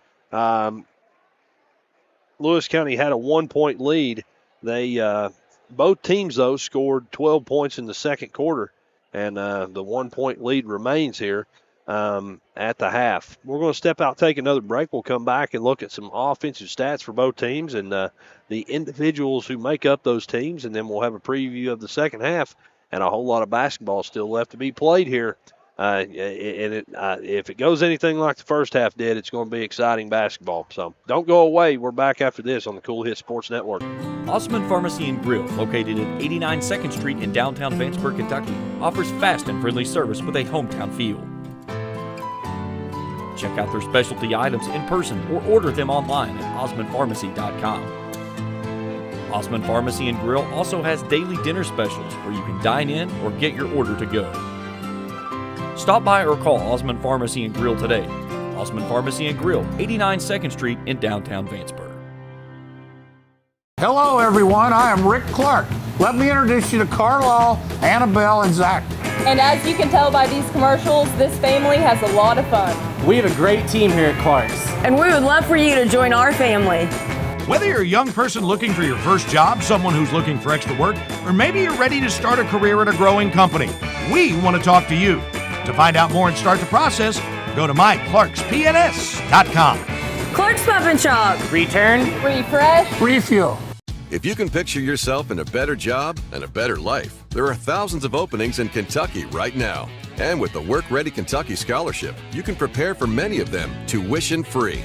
Lewis County had a 1-point lead. They both teams, though, scored 12 points in the second quarter, and the 1-point lead remains here at the half. We're going to step out, take another break. We'll come back and look at some offensive stats for both teams and the individuals who make up those teams, and then we'll have a preview of the second half. And a whole lot of basketball still left to be played here If it goes anything like the first half did, it's going to be exciting basketball. So don't go away. We're back after this on the Kool Hit Sports Network. Osman Pharmacy and Grill, located at 89 2nd Street in downtown Vanceburg, Kentucky, offers fast and friendly service with a hometown feel. Check out their specialty items in person or order them online at osmanpharmacy.com. Osman Pharmacy and Grill also has daily dinner specials where you can dine in or get your order to go. Stop by or call Osman Pharmacy and Grill today. Osman Pharmacy and Grill, 89 2nd Street in downtown Vanceburg. Hello, everyone. I am Rick Clark. Let me introduce you to Carlisle, Annabelle, and Zach. And as you can tell by these commercials, this family has a lot of fun. We have a great team here at Clark's. And we would love for you to join our family. Whether you're a young person looking for your first job, someone who's looking for extra work, or maybe you're ready to start a career at a growing company, we want to talk to you. To find out more and start the process, go to myclarkspns.com. Clark's Pub and Shop. Return. Refresh. Refuel. If you can picture yourself in a better job and a better life, there are thousands of openings in Kentucky right now. And with the Work Ready Kentucky Scholarship, you can prepare for many of them tuition-free.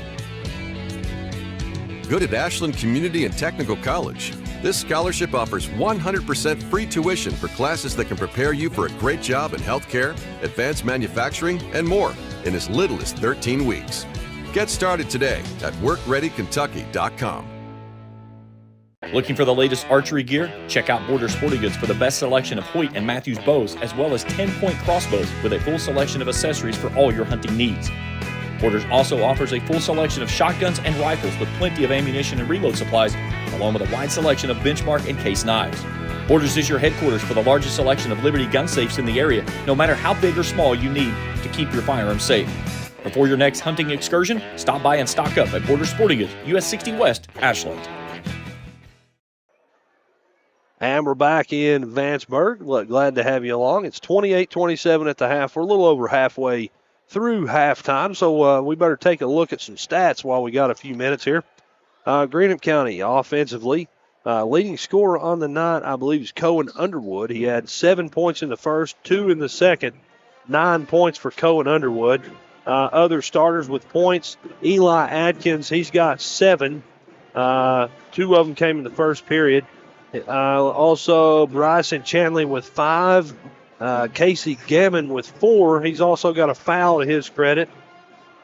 Good at Ashland Community and Technical College. This scholarship offers 100% free tuition for classes that can prepare you for a great job in healthcare, advanced manufacturing, and more in as little as 13 weeks. Get started today at workreadykentucky.com. Looking for the latest archery gear? Check out Border Sporting Goods for the best selection of Hoyt and Matthews bows, as well as 10-point crossbows with a full selection of accessories for all your hunting needs. Borders also offers a full selection of shotguns and rifles with plenty of ammunition and reload supplies, along with a wide selection of benchmark and case knives. Borders is your headquarters for the largest selection of Liberty gun safes in the area, no matter how big or small you need to keep your firearms safe. Before your next hunting excursion, stop by and stock up at Border Sporting Goods, US 60 West, Ashland. And we're back in Vanceburg. Glad to have you along. It's 28-27 at the half. We're a little over halfway through halftime, so we better take a look at some stats while we got a few minutes here. Greenup County offensively, leading scorer on the night, I believe, is Cohen Underwood. He had 7 points in the first, 2 in the second, 9 points for Cohen Underwood. Other starters with points, Eli Adkins, he's got 7. 2 of them came in the first period. Also, Bryson Chanley with 5. Casey Gammon with 4. He's also got a foul to his credit.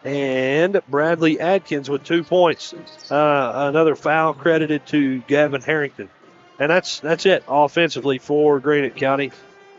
And Bradley Adkins with 2 points. Another foul credited to Gavin Harrington. And that's it offensively for Greenup County.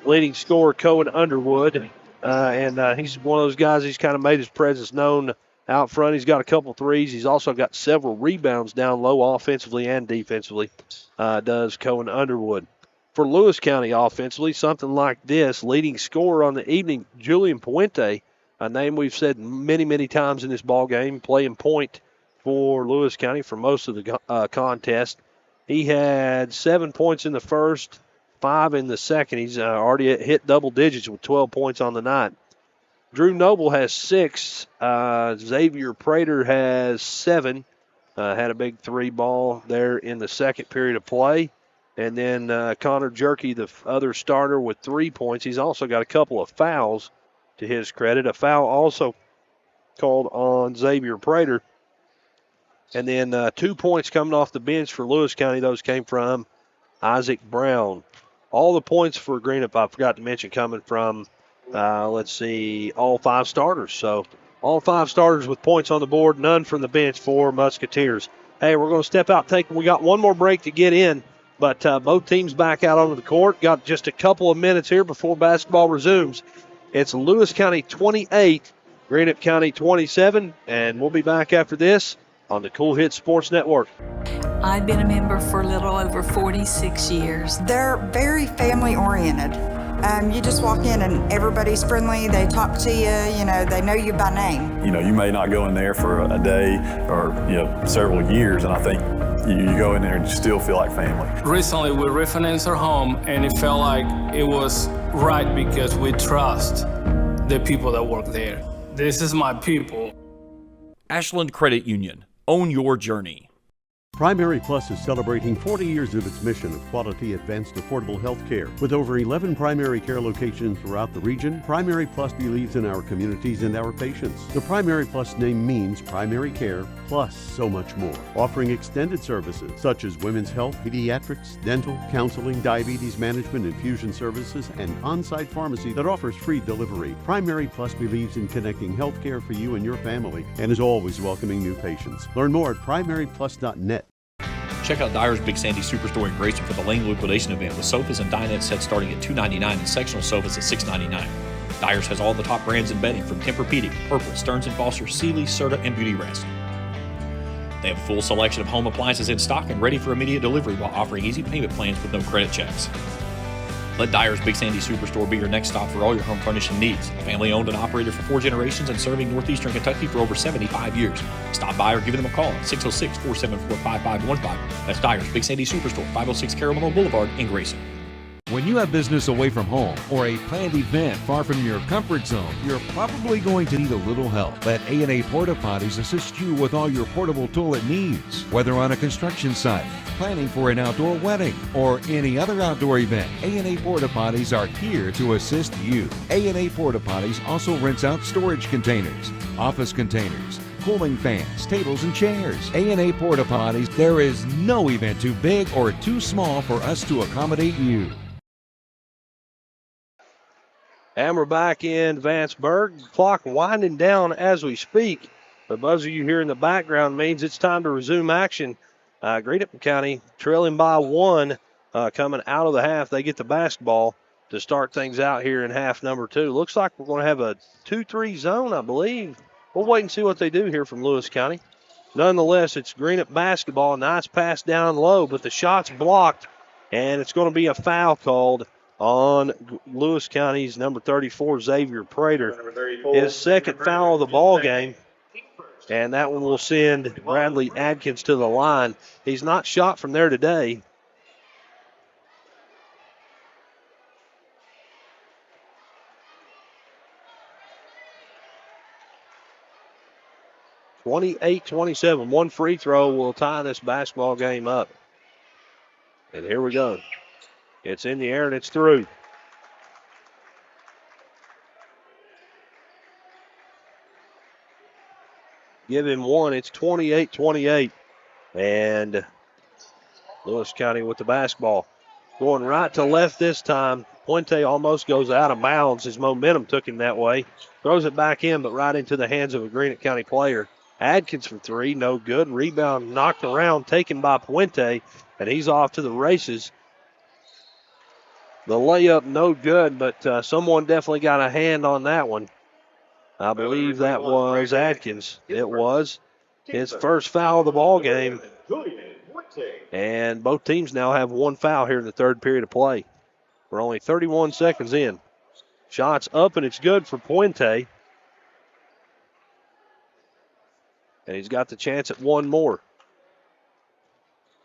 Leading scorer Cohen Underwood. And he's one of those guys, he's kind of made his presence known out front. He's got a couple threes. He's also got several rebounds down low offensively and defensively, does Cohen Underwood. For Lewis County offensively, something like this. Leading scorer on the evening, Julian Puente, a name we've said many, many times in this ball game, playing point for Lewis County for most of the contest. He had 7 points in the first, 5 in the second. He's already hit double digits with 12 points on the night. Drew Noble has 6. Xavier Prater has 7. Had a big 3 ball there in the second period of play. And then Connor Jerky, the other starter, with 3 points. He's also got a couple of fouls to his credit. A foul also called on Xavier Prater. And then 2 points coming off the bench for Lewis County. Those came from Isaac Brown. All the points for Greenup, I forgot to mention, coming from, all 5 starters. So all 5 starters with points on the board, none from the bench for Musketeers. Hey, we're going to step out. We got one more break to get in. But both teams back out onto the court. Got just a couple of minutes here before basketball resumes. It's Lewis County 28, Greenup County 27, and we'll be back after this on the Kool Hit Sports Network. I've been a member for a little over 46 years. They're very family-oriented. You just walk in and everybody's friendly. They talk to you. They know you by name. You may not go in there for a day or several years, and I think you go in there and you still feel like family. Recently, we refinanced our home, and it felt like it was right because we trust the people that work there. This is my people. Ashland Credit Union. Own your journey. Primary Plus is celebrating 40 years of its mission of quality, advanced, affordable health care. With over 11 primary care locations throughout the region, Primary Plus believes in our communities and our patients. The Primary Plus name means primary care plus so much more, offering extended services such as women's health, pediatrics, dental, counseling, diabetes management, infusion services, and on-site pharmacy that offers free delivery. Primary Plus believes in connecting health care for you and your family and is always welcoming new patients. Learn more at primaryplus.net. Check out Dyer's Big Sandy Superstore in Grayson for the Lane liquidation event with sofas and dinette sets starting at $299 and sectional sofas at $699. Dyer's has all the top brands in bedding from Tempur-Pedic, Purple, Stearns & Foster, Sealy, Serta, and Beauty Rest. They have a full selection of home appliances in stock and ready for immediate delivery while offering easy payment plans with no credit checks. Let Dyer's Big Sandy Superstore be your next stop for all your home furnishing needs. Family owned and operated for 4 generations and serving northeastern Kentucky for over 75 years. Stop by or give them a call at 606-474-5515. That's Dyer's Big Sandy Superstore, 506 Caramel Boulevard in Grayson. When you have business away from home or a planned event far from your comfort zone, you're probably going to need a little help. Let A&A Porta Potties assist you with all your portable toilet needs. Whether on a construction site, planning for an outdoor wedding, or any other outdoor event, A&A Porta Potties are here to assist you. A&A Porta Potties also rents out storage containers, office containers, cooling fans, tables, and chairs. A&A Porta Potties, there is no event too big or too small for us to accommodate you. And we're back in Vanceburg. Clock winding down as we speak. The buzzer you hear in the background means it's time to resume action. Greenup County trailing by 1 coming out of the half. They get the basketball to start things out here in half number 2. Looks like we're going to have a 2-3 zone, I believe. We'll wait and see what they do here from Lewis County. Nonetheless, it's Greenup basketball. Nice pass down low, but the shot's blocked, and it's going to be a foul called on Lewis County's number 34, Xavier Prater. His second foul of the ball game, and that one will send Bradley Adkins to the line. He's not shot from there today. (28-27). One free throw will tie this basketball game up. And here we go. It's in the air and it's through. Give him one. It's 28-28. And Lewis County with the basketball. Going right to left this time. Puente almost goes out of bounds. His momentum took him that way. Throws it back in, but right into the hands of a Greenup County player. Adkins for 3, no good. Rebound knocked around, taken by Puente, and he's off to the races. The layup no good, but someone definitely got a hand on that one. I believe that was Adkins. It was his first foul of the ball game. And both teams now have one foul here in the third period of play. We're only 31 seconds in. Shots up, and it's good for Puente. And he's got the chance at one more.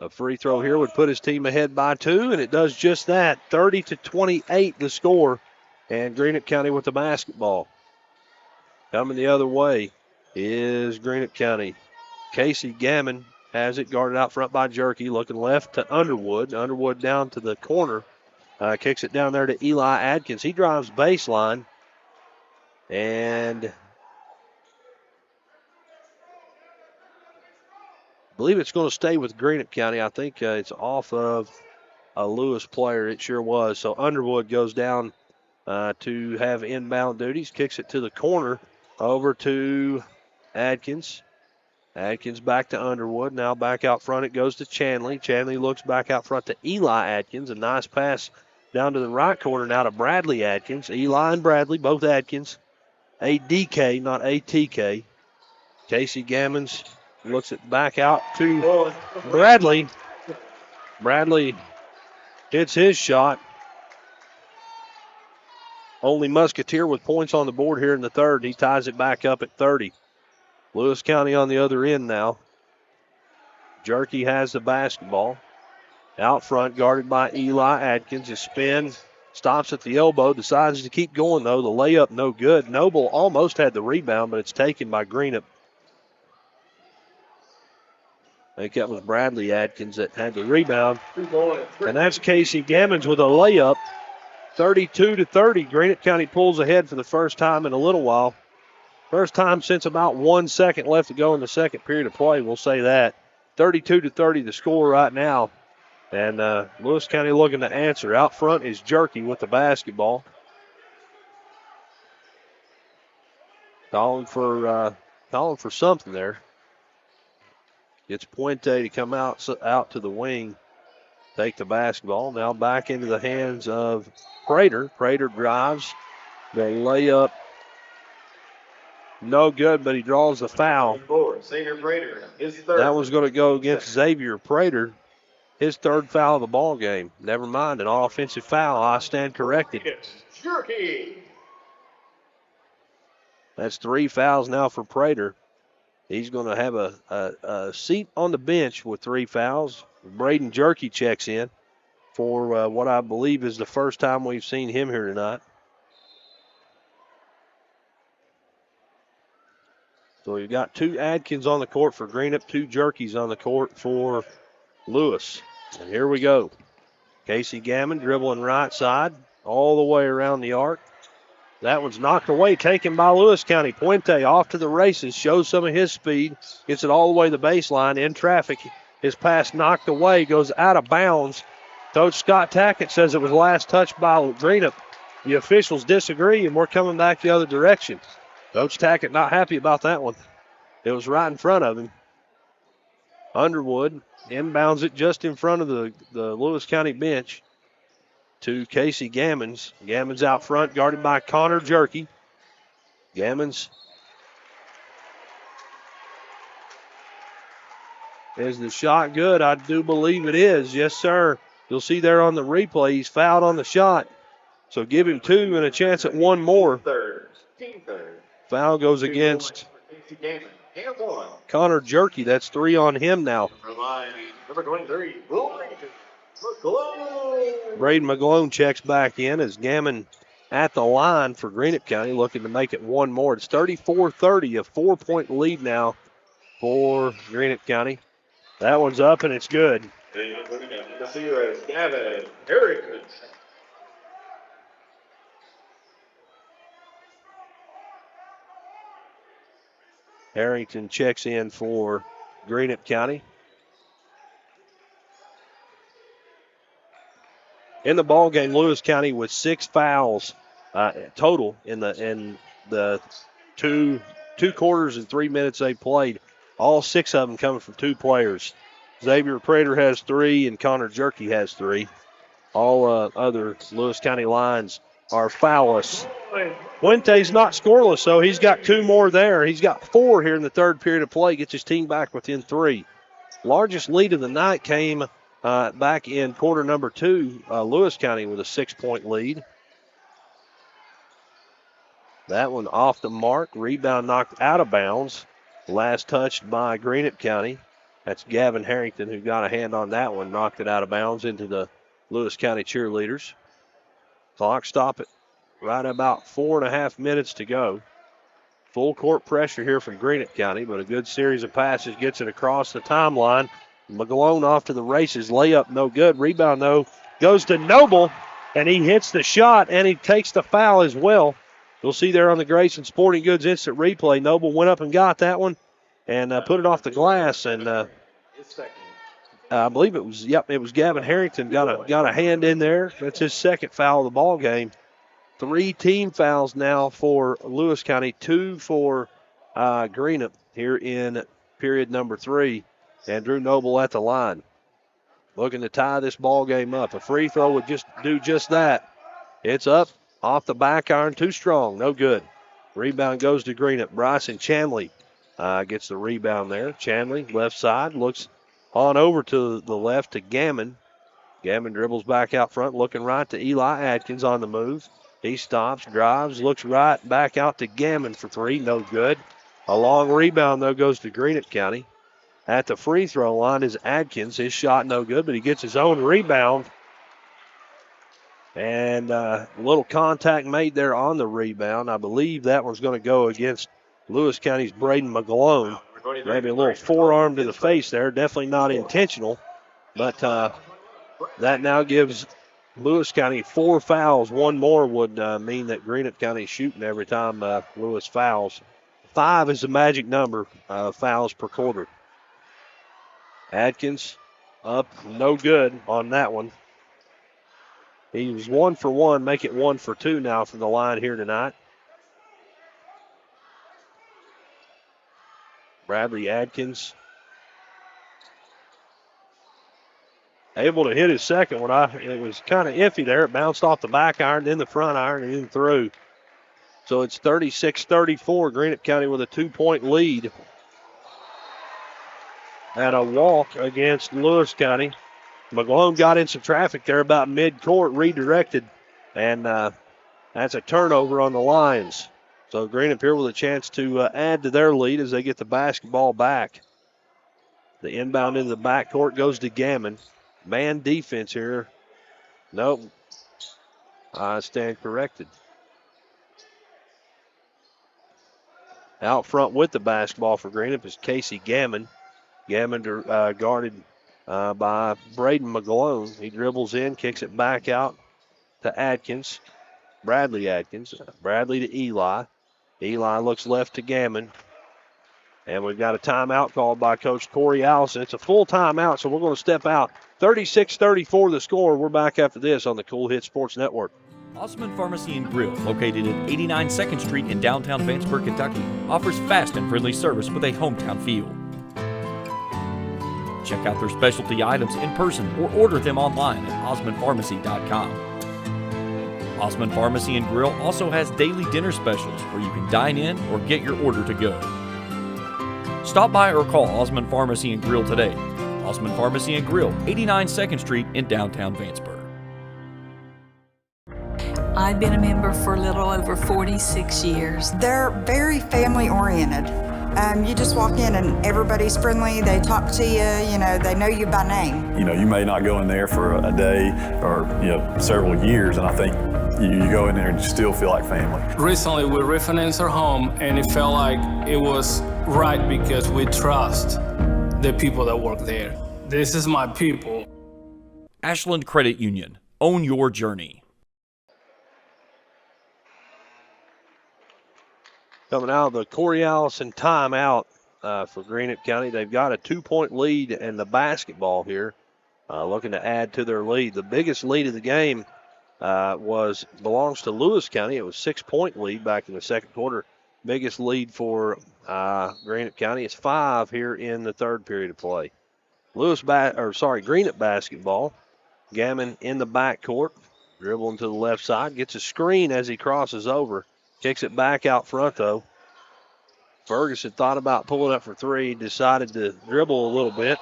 A free throw here would put his team ahead by 2, and it does just that. 30-28 the score, and Greenup County with the basketball. Coming the other way is Greenup County. Casey Gammon has it guarded out front by Jerky, looking left to Underwood. Underwood down to the corner. Kicks it down there to Eli Adkins. He drives baseline, and I believe it's going to stay with Greenup County. I think it's off of a Lewis player. It sure was. So Underwood goes down to have inbound duties. Kicks it to the corner over to Adkins. Adkins back to Underwood. Now back out front it goes to Chanley. Chanley looks back out front to Eli Adkins. A nice pass down to the right corner now to Bradley Adkins. Eli and Bradley, both Adkins. ADK, not ATK. Casey Gammons looks it back out to Bradley. Bradley hits his shot. Only Musketeer with points on the board here in the third. He ties it back up at 30. Lewis County on the other end now. Jerky has the basketball. Out front, guarded by Eli Adkins. A spin, stops at the elbow, decides to keep going, though. The layup no good. Noble almost had the rebound, but it's taken by Greenup. I think that was Bradley Adkins that had the rebound. And that's Casey Gammons with a layup. 32-30. Greenup County pulls ahead for the first time in a little while. First time since about 1 second left to go in the second period of play, we'll say that. 32-30 the score right now. And Lewis County looking to answer. Out front is Jerky with the basketball. Calling for something there. Gets Puente to come out to the wing, take the basketball. Now back into the hands of Prater. Prater drives. The layup, no good, but he draws the foul. Xavier Prater, his third. That one's going to go against Xavier Prater. His third foul of the ball game. Never mind, an offensive foul. I stand corrected. Jerky. That's 3 fouls now for Prater. He's going to have a seat on the bench with 3 fouls. Braden Jerky checks in for what I believe is the first time we've seen him here tonight. So you've got 2 Adkins on the court for Greenup, 2 Jerkies on the court for Lewis. And here we go. Casey Gammon dribbling right side all the way around the arc. That one's knocked away, taken by Lewis County. Puente off to the races, shows some of his speed, gets it all the way to the baseline in traffic. His pass knocked away, goes out of bounds. Coach Scott Tackett says it was last touched by Greenup. The officials disagree, and we're coming back the other direction. Coach Tackett not happy about that one. It was right in front of him. Underwood inbounds it just in front of the Lewis County bench to Casey Gammons. Gammons out front, guarded by Connor Jerky. Gammons is the shot good? I do believe it is. Yes, sir. You'll see there on the replay, he's fouled on the shot. So give him 2 and a chance at 1 more. Team third. Foul goes against Connor Jerky. That's 3 on him now. Number 23, Braden McGlone checks back in as Gammon at the line for Greenup County, looking to make it 1 more. It's 34-30, a 4-point lead now for Greenup County. That one's up and it's good. The senior is Gavin Harrington. Harrington checks in for Greenup County. In the ball game, Lewis County with 6 fouls total in the two quarters and 3 minutes they played. All 6 of them coming from 2 players. Xavier Prater has 3 and Connor Jerky has 3. All other Lewis County lines are foul-less. Puente's not scoreless, so he's got 2 more there. He's got 4 here in the third period of play, gets his team back within 3. Largest lead of the night came back in quarter number 2. Lewis County with a 6-point lead. That one off the mark. Rebound knocked out of bounds. Last touched by Greenup County. That's Gavin Harrington who got a hand on that one. Knocked it out of bounds into the Lewis County cheerleaders. Clock stop it right about 4.5 minutes to go. Full court pressure here from Greenup County, but a good series of passes gets it across the timeline. McGlone off to the races. Layup no good. Rebound, though, goes to Noble, and he hits the shot, and he takes the foul as well. You'll see there on the Grayson Sporting Goods instant replay, Noble went up and got that one and put it off the glass. And I believe it was Gavin Harrington got a hand in there. That's his second foul of the ball game. 3 team fouls now for Lewis County, 2 for Greenup here in period number 3. Andrew Noble at the line, looking to tie this ball game up. A free throw would do just that. It's up off the back iron, too strong, no good. Rebound goes to Greenup. Bryson Chanley gets the rebound there. Chanley, left side, looks on over to the left to Gammon. Gammon dribbles back out front, looking right to Eli Atkins on the move. He stops, drives, looks right, back out to Gammon for 3, no good. A long rebound, though, goes to Greenup County. At the free throw line is Adkins. His shot no good, but he gets his own rebound. And a little contact made there on the rebound. I believe that one's going to go against Lewis County's Braden McGlone. Maybe a little forearm to the face there. Definitely not intentional. But that now gives Lewis County 4 fouls. One more would mean that Greenup County is shooting every time Lewis fouls. 5 is the magic number of fouls per quarter. Adkins up, no good on that one. He was 1 for 1, make it 1 for 2 now from the line here tonight. Bradley Adkins able to hit his second one. It was kind of iffy there. It bounced off the back iron, then the front iron, and then through. So it's 36-34. Greenup County with a 2-point lead. And a walk against Lewis County. McGlone got in some traffic there about mid-court, redirected, and that's a turnover on the Lions. So Greenup here with a chance to add to their lead as they get the basketball back. The inbound into the backcourt goes to Gammon. Man defense here. Nope. I stand corrected. Out front with the basketball for Greenup is Casey Gammon. Gammon guarded by Braden McGlone. He dribbles in, kicks it back out to Atkins. Bradley Atkins. Bradley to Eli. Eli looks left to Gammon. And we've got a timeout called by Coach Corey Allison. It's a full timeout, so we're going to step out. 36-34 the score. We're back after this on the Kool Hit Sports Network. Osman Pharmacy and Grill, located at 89 2nd Street in downtown Vanceburg, Kentucky, offers fast and friendly service with a hometown feel. Check out their specialty items in person or order them online at osmanpharmacy.com. Osman Pharmacy and Grill also has daily dinner specials where you can dine in or get your order to go. Stop by or call Osman Pharmacy and Grill today. Osman Pharmacy and Grill, 89 2nd Street in downtown Vanceburg. I've been a member for a little over 46 years. They're very family oriented. You just walk in and everybody's friendly. They talk to you, they know you by name. You may not go in there for a day or, several years, and I think you go in there and you still feel like family. Recently, we refinanced our home, and it felt like it was right because we trust the people that work there. This is my people. Ashland Credit Union. Own your journey. Coming out of the Corey Allison timeout for Greenup County. They've got a 2-point lead in the basketball here, looking to add to their lead. The biggest lead of the game belongs to Lewis County. It was 6-point lead back in the second quarter. Biggest lead for Greenup County is 5 here in the third period of play. Greenup basketball. Gammon in the backcourt, dribbling to the left side, gets a screen as he crosses over. Kicks it back out front, though. Ferguson thought about pulling up for 3, decided to dribble a little bit.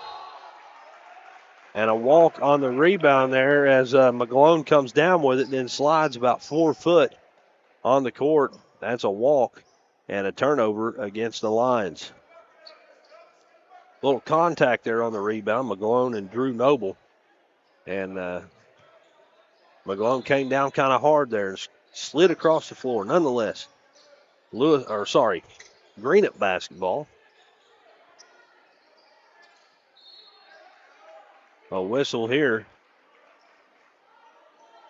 And a walk on the rebound there as McGlone comes down with it, then slides about 4 foot on the court. That's a walk and a turnover against the Lions. Little contact there on the rebound, McGlone and Drew Noble. And McGlone came down kind of hard there and slid across the floor. Nonetheless, Greenup basketball. A whistle here.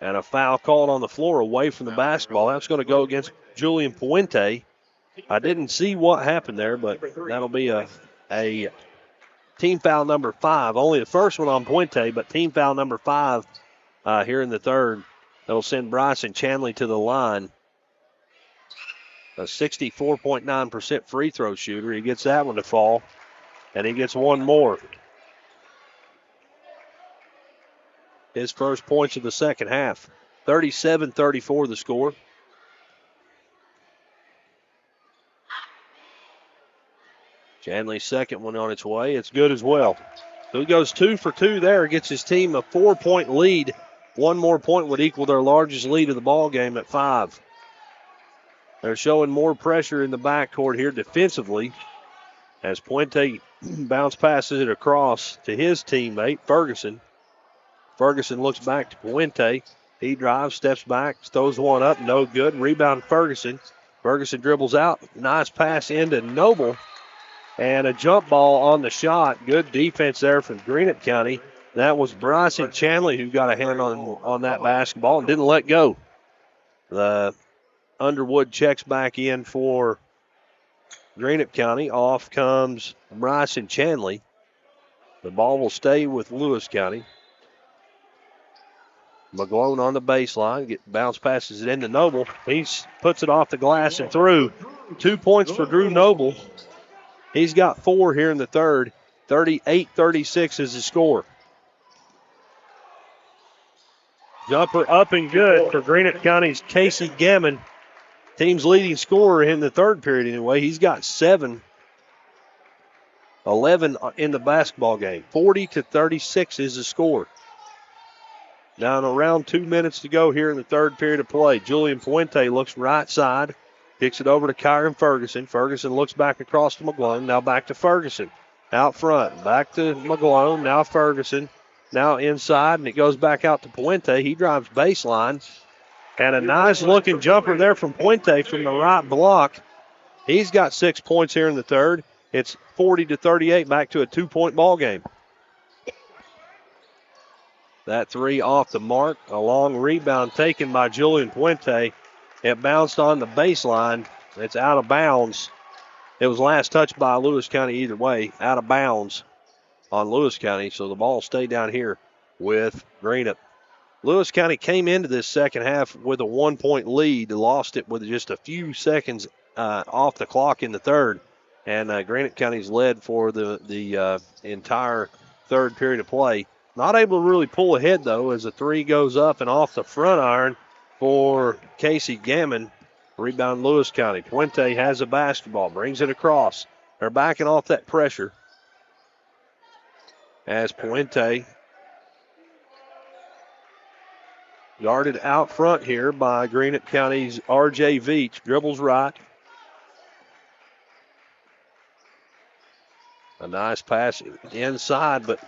And a foul called on the floor away from the basketball. That's going to go against Julian Puente. I didn't see what happened there, but that'll be a team foul number 5. Only the first one on Puente, but team foul number 5 here in the third. That'll send Bryson Chanley to the line. A 64.9% free throw shooter. He gets that one to fall, and he gets one more. His first points of the second half. 37-34 the score. Chanley's second one on its way. It's good as well. So he goes 2 for 2 there. Gets his team a 4-point lead. One more point would equal their largest lead of the ball game at 5. They're showing more pressure in the backcourt here defensively as Puente bounce passes it across to his teammate, Ferguson. Ferguson looks back to Puente. He drives, steps back, throws one up, no good. Rebound Ferguson. Ferguson dribbles out. Nice pass into Noble. And a jump ball on the shot. Good defense there from Greenup County. That was Bryson Chanley who got a hand on that basketball and didn't let go. The Underwood checks back in for Greenup County. Off comes Bryson Chanley. The ball will stay with Lewis County. McGlone on the baseline. Bounce passes it into Noble. He puts it off the glass and through. 2 points for Drew Noble. He's got 4 here in the third. 38-36 is the score. Jumper up and good for Greenup County's Casey Gammon. Team's leading scorer in the third period anyway. He's got 11 in the basketball game. 40-36 is the score. Down around 2 minutes to go here in the third period of play. Julian Puente looks right side. Kicks it over to Kyron Ferguson. Ferguson looks back across to McGlone. Now back to Ferguson. Out front. Back to McGlone. Now Ferguson. Now inside. And it goes back out to Puente. He drives baseline. And a nice looking jumper there from Puente from the right block. He's got 6 points here in the third. It's 40-38, back to a 2-point ball game. That three off the mark. A long rebound taken by Julian Puente. It bounced on the baseline. It's out of bounds. It was last touched by Lewis County either way. Out of bounds on Lewis County. So the ball stayed down here with Greenup. Lewis County came into this second half with a 1-point lead. Lost it with just a few seconds off the clock in the third. And Greenup County's led for the entire third period of play. Not able to really pull ahead, though, as the three goes up and off the front iron for Casey Gammon. Rebound Lewis County. Puente has a basketball, brings it across. They're backing off that pressure as Puente guarded out front here by Greenup County's R.J. Veach. Dribbles right. A nice pass inside, but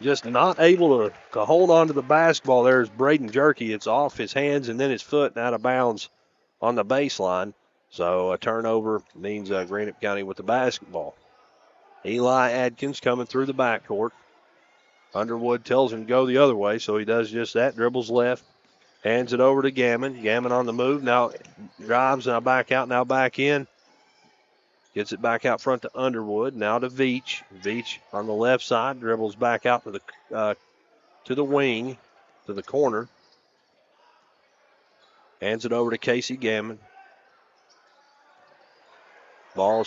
just not able to hold on to the basketball. There's Braden Jerky. It's off his hands and then his foot and out of bounds on the baseline. So a turnover means Greenup County with the basketball. Eli Adkins coming through the backcourt. Underwood tells him to go the other way, so he does just that. Dribbles left. Hands it over to Gammon. Gammon on the move. Now drives, now back out, now back in. Gets it back out front to Underwood. Now to Veach. Veach on the left side. Dribbles back out to the wing, to the corner. Hands it over to Casey Gammon. Ball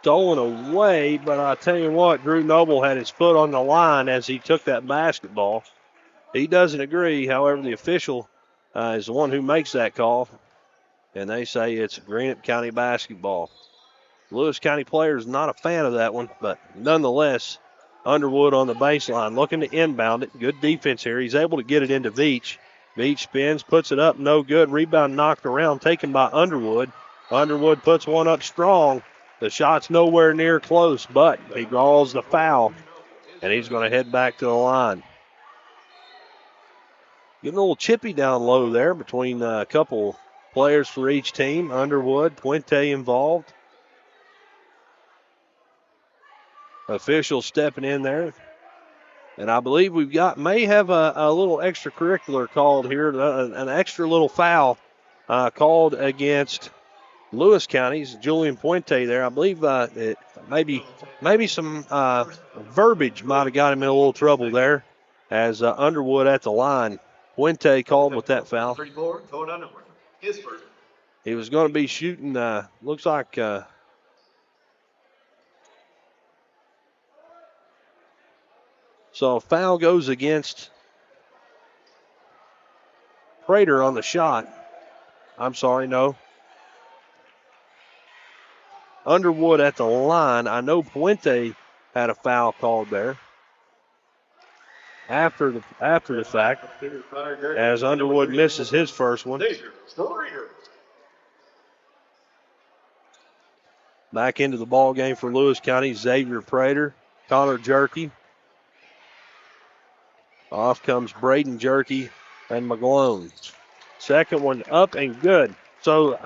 stolen away, but I tell you what, Drew Noble had his foot on the line as he took that basketball. He doesn't agree. However, the official is the one who makes that call, and they say it's Greenup County basketball. Lewis County players not a fan of that one, but nonetheless, Underwood on the baseline looking to inbound it. Good defense here. He's able to get it into Veach. Veach spins, puts it up, no good. Rebound knocked around, taken by Underwood. Underwood puts one up strong. The shot's nowhere near close, but he draws the foul, and he's going to head back to the line. Getting a little chippy down low there between a couple players for each team. Underwood, Puente involved. Officials stepping in there. And I believe may have a little extracurricular called here, an extra little foul called against Lewis County's Julian Puente there. I believe maybe some verbiage might have got him in a little trouble there as Underwood at the line. Puente called with that foul. He was going to be shooting, looks like so a foul goes against Prater on the shot. I'm sorry, no. Underwood at the line. I know Puente had a foul called there after the fact, as Underwood misses his first one. Back into the ball game for Lewis County, Xavier Prater, Connor Jerky. Off comes Braden Jerky and McGlone. Second one up and good So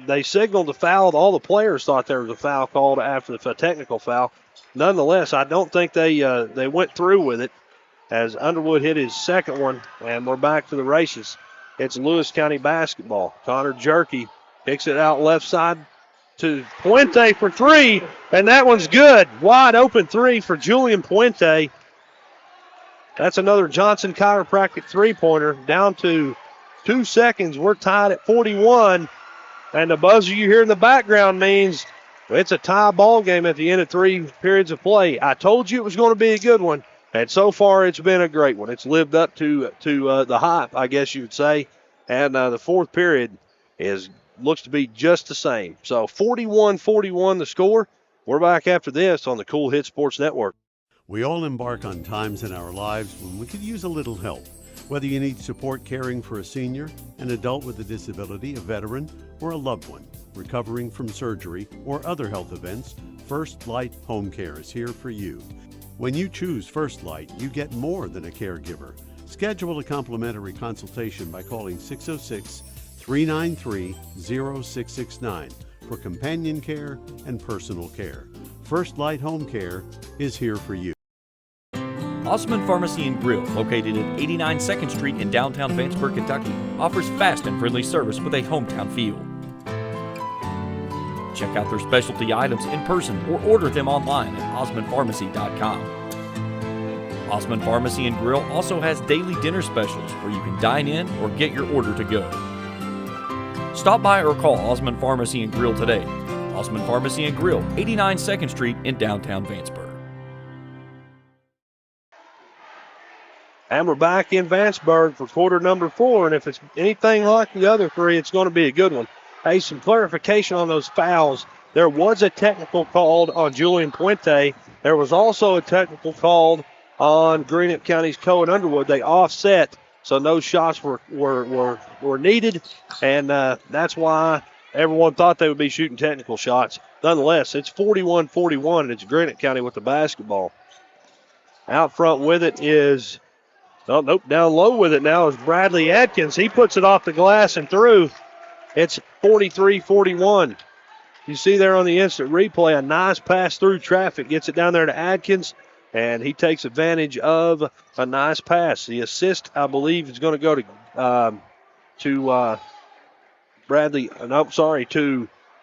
they signaled the foul. All the players thought there was a foul called after the technical foul. Nonetheless, I don't think they went through with it as Underwood hit his second one, and we're back to the races. It's Lewis County basketball. Connor Jerky kicks it out left side to Puente for three, and that one's good. Wide open three for Julian Puente. That's another Johnson Chiropractic three-pointer. Down to 2 seconds. We're tied at 41, and the buzzer you hear in the background means it's a tie ball game at the end of 3 periods of play. I told you it was going to be a good one, and so far it's been a great one. It's lived up to the hype, I guess you would say, and the fourth period looks to be just the same. So 41-41 the score. We're back after this on the Kool Hit Sports Network. We all embark on times in our lives when we could use a little help. Whether you need support caring for a senior, an adult with a disability, a veteran, or a loved one recovering from surgery or other health events, First Light Home Care is here for you. When you choose First Light, you get more than a caregiver. Schedule a complimentary consultation by calling 606-393-0669 for companion care and personal care. First Light Home Care is here for you. Osman Pharmacy and Grill, located at 89 2nd Street in downtown Vanceburg, Kentucky, offers fast and friendly service with a hometown feel. Check out their specialty items in person or order them online at osmanpharmacy.com. Osman Pharmacy and Grill also has daily dinner specials where you can dine in or get your order to go. Stop by or call Osman Pharmacy and Grill today. Osman Pharmacy and Grill, 89 2nd Street in downtown Vanceburg. And we're back in Vanceburg for quarter number 4, and if it's anything like the other 3, it's going to be a good one. Hey, some clarification on those fouls. There was a technical called on Julian Puente. There was also a technical called on Greenup County's Cohen Underwood. They offset, so no shots were needed, and that's why everyone thought they would be shooting technical shots. Nonetheless, it's 41-41, and it's Greenup County with the basketball. Out front with it is... Oh, nope, down low with it now is Bradley Adkins. He puts it off the glass and through. It's 43-41. You see there on the instant replay, a nice pass through traffic. Gets it down there to Adkins, and he takes advantage of a nice pass. The assist, I believe, is going to go to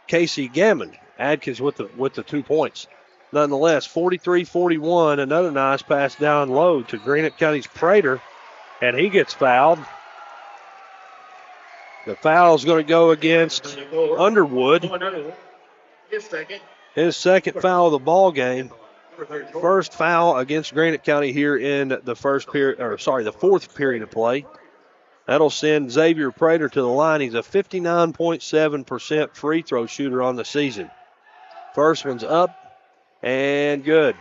Casey Gammon. Adkins with the 2 points. Nonetheless, 43-41, another nice pass down low to Greenup County's Prater, and he gets fouled. The foul is going to go against Underwood. His second foul of the ball game. First foul against Greenup County here in the fourth period of play. That'll send Xavier Prater to the line. He's a 59.7% free throw shooter on the season. First one's up. And good.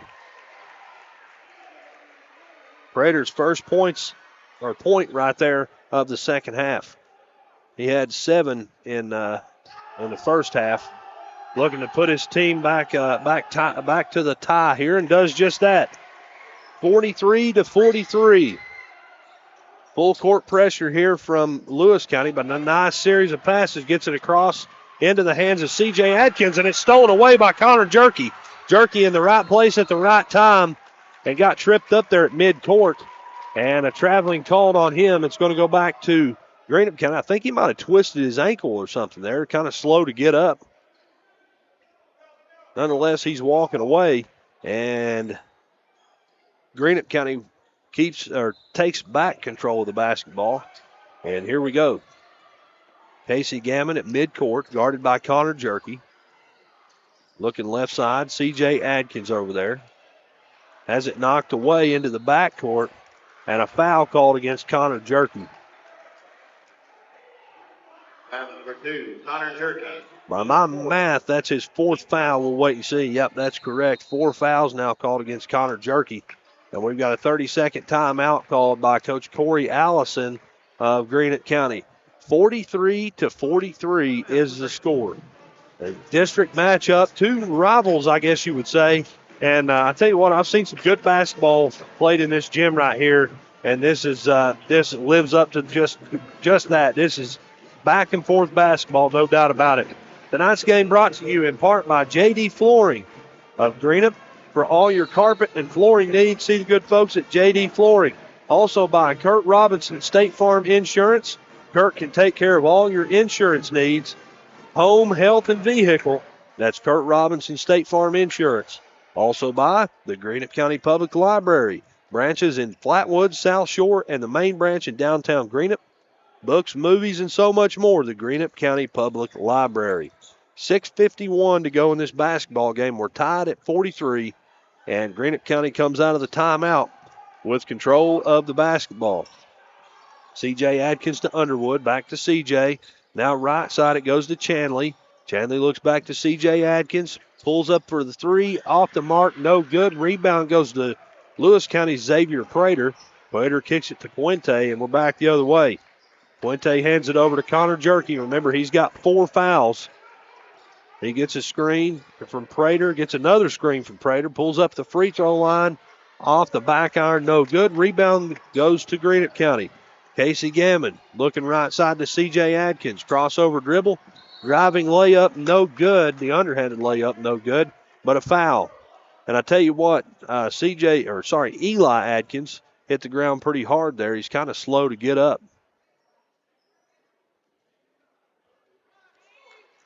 Prater's first point right there of the second half. He had 7 in the first half. Looking to put his team back to the tie here, and does just that. 43-43. Full court pressure here from Lewis County, but a nice series of passes gets it across into the hands of C.J. Adkins, and it's stolen away by Connor Jerky. Jerky in the right place at the right time and got tripped up there at midcourt. And a traveling called on him. It's going to go back to Greenup County. I think he might have twisted his ankle or something there. Kind of slow to get up. Nonetheless, he's walking away. And Greenup County takes back control of the basketball. And here we go. Casey Gammon at midcourt, guarded by Connor Jerky. Looking left side, C.J. Adkins over there. Has it knocked away into the backcourt, and a foul called against Connor Jerky. Foul number 2, Connor Jerky. By my math, that's his 4th foul. We'll wait and see. Yep, that's correct. 4 fouls now called against Connor Jerky. And we've got a 30-second timeout called by Coach Corey Allison of Greenup County. 43-43 is the score. A district matchup, 2 rivals, I guess you would say. And I tell you what, I've seen some good basketball played in this gym right here, and this lives up to just that. This is back and forth basketball, no doubt about it. Tonight's game brought to you in part by J.D. Flooring of Greenup. For all your carpet and flooring needs, see the good folks at J.D. Flooring. Also by Kurt Robinson State Farm Insurance. Kurt can take care of all your insurance needs, home, health, and vehicle. That's Kurt Robinson State Farm Insurance. Also by the Greenup County Public Library. Branches in Flatwood, South Shore, and the main branch in downtown Greenup. Books, movies, and so much more. The Greenup County Public Library. 6:51 to go in this basketball game. We're tied at 43, and Greenup County comes out of the timeout with control of the basketball. C.J. Adkins to Underwood, back to C.J. Now right side it goes to Chanley. Chanley looks back to C.J. Adkins, pulls up for the three, off the mark, no good. Rebound goes to Lewis County's Xavier Prater. Prater kicks it to Puente, and we're back the other way. Puente hands it over to Connor Jerky. Remember, he's got 4 fouls. He gets a screen from Prater, gets another screen from Prater, pulls up the free throw line, off the back iron, no good. Rebound goes to Greenup County. Casey Gammon looking right side to C.J. Adkins. Crossover dribble, driving layup, no good. The underhanded layup, no good, but a foul. And I tell you what, Eli Adkins hit the ground pretty hard there. He's kind of slow to get up.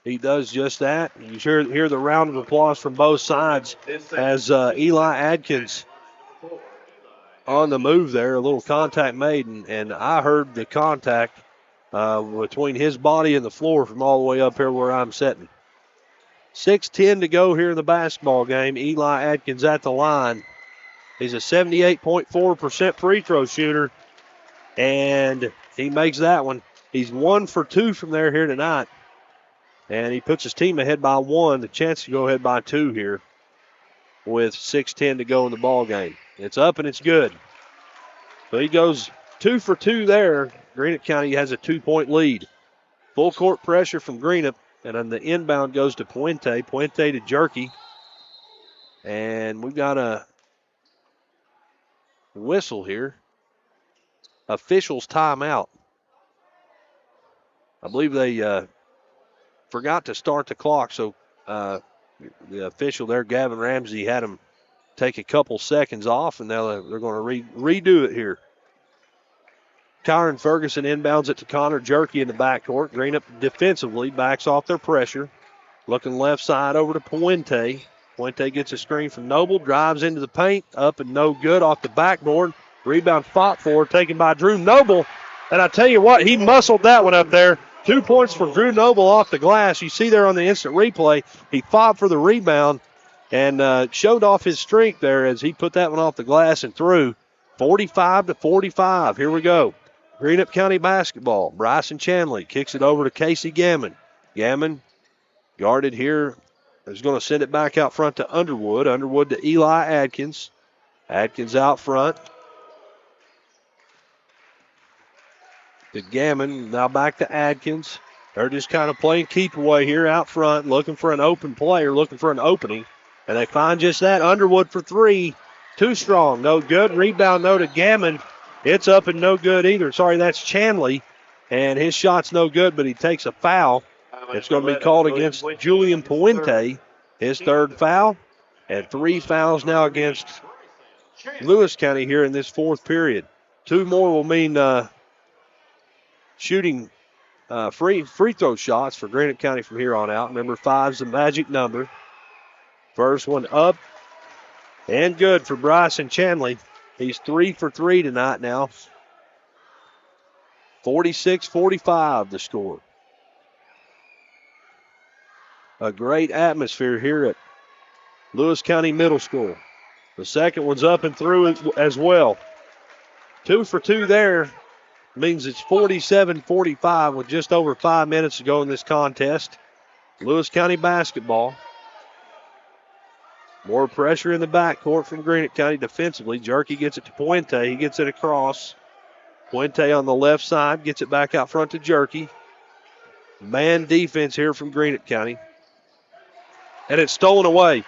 He does just that. You hear the round of applause from both sides as Eli Adkins on the move there. A little contact made, and I heard the contact between his body and the floor from all the way up here where I'm sitting. 6:10 to go here in the basketball game. Eli Adkins at the line. He's a 78.4% free throw shooter, and he makes that one. He's 1 for 2 from there here tonight. And he puts his team ahead by 1. The chance to go ahead by 2 here with 6:10 to go in the ball game. It's up and it's good. So he goes 2 for 2 there. Greenup County has a 2-point lead. Full court pressure from Greenup. And on the inbound goes to Puente. Puente to Jerky. And we've got a whistle here. Officials timeout. I believe they forgot to start the clock, so the official there, Gavin Ramsey, had him take a couple seconds off, and now they're going to redo it here. Kyron Ferguson inbounds it to Connor Jerky in the backcourt. Greenup defensively backs off their pressure. Looking left side over to Puente. Puente gets a screen from Noble, drives into the paint, up and no good off the backboard. Rebound fought for, taken by Drew Noble. And I tell you what, he muscled that one up there. 2 points for Drew Noble off the glass. You see there on the instant replay, he fought for the rebound and showed off his strength there as he put that one off the glass and threw. 45-45. Here we go. Greenup County basketball. Bryson Chanley kicks it over to Casey Gammon. Gammon guarded here. Is going to send it back out front to Underwood. Underwood to Eli Adkins. Adkins out front. To Gammon, now back to Adkins. They're just kind of playing keep away here out front, looking for an open player, looking for an opening. And they find just that. Underwood for 3. Too strong, no good. Rebound, no to Gammon. It's up and no good either. Sorry, that's Chanley. And his shot's no good, but he takes a foul. It's going to be called against Julian Puente, his 3rd foul. And 3 fouls now against Lewis County here in this 4th period. 2 more will mean shooting free throw shots for Greenup County from here on out. Remember, 5's the magic number. First one up and good for Bryson Chanley. He's 3 for 3 tonight now. 46-45 the score. A great atmosphere here at Lewis County Middle School. The second one's up and through as well. 2 for 2 there. Means it's 47-45 with just over 5 minutes to go in this contest. Lewis County basketball. More pressure in the backcourt from Greenup County defensively. Jerky gets it to Puente. He gets it across. Puente on the left side gets it back out front to Jerky. Man defense here from Greenup County. And it's stolen away.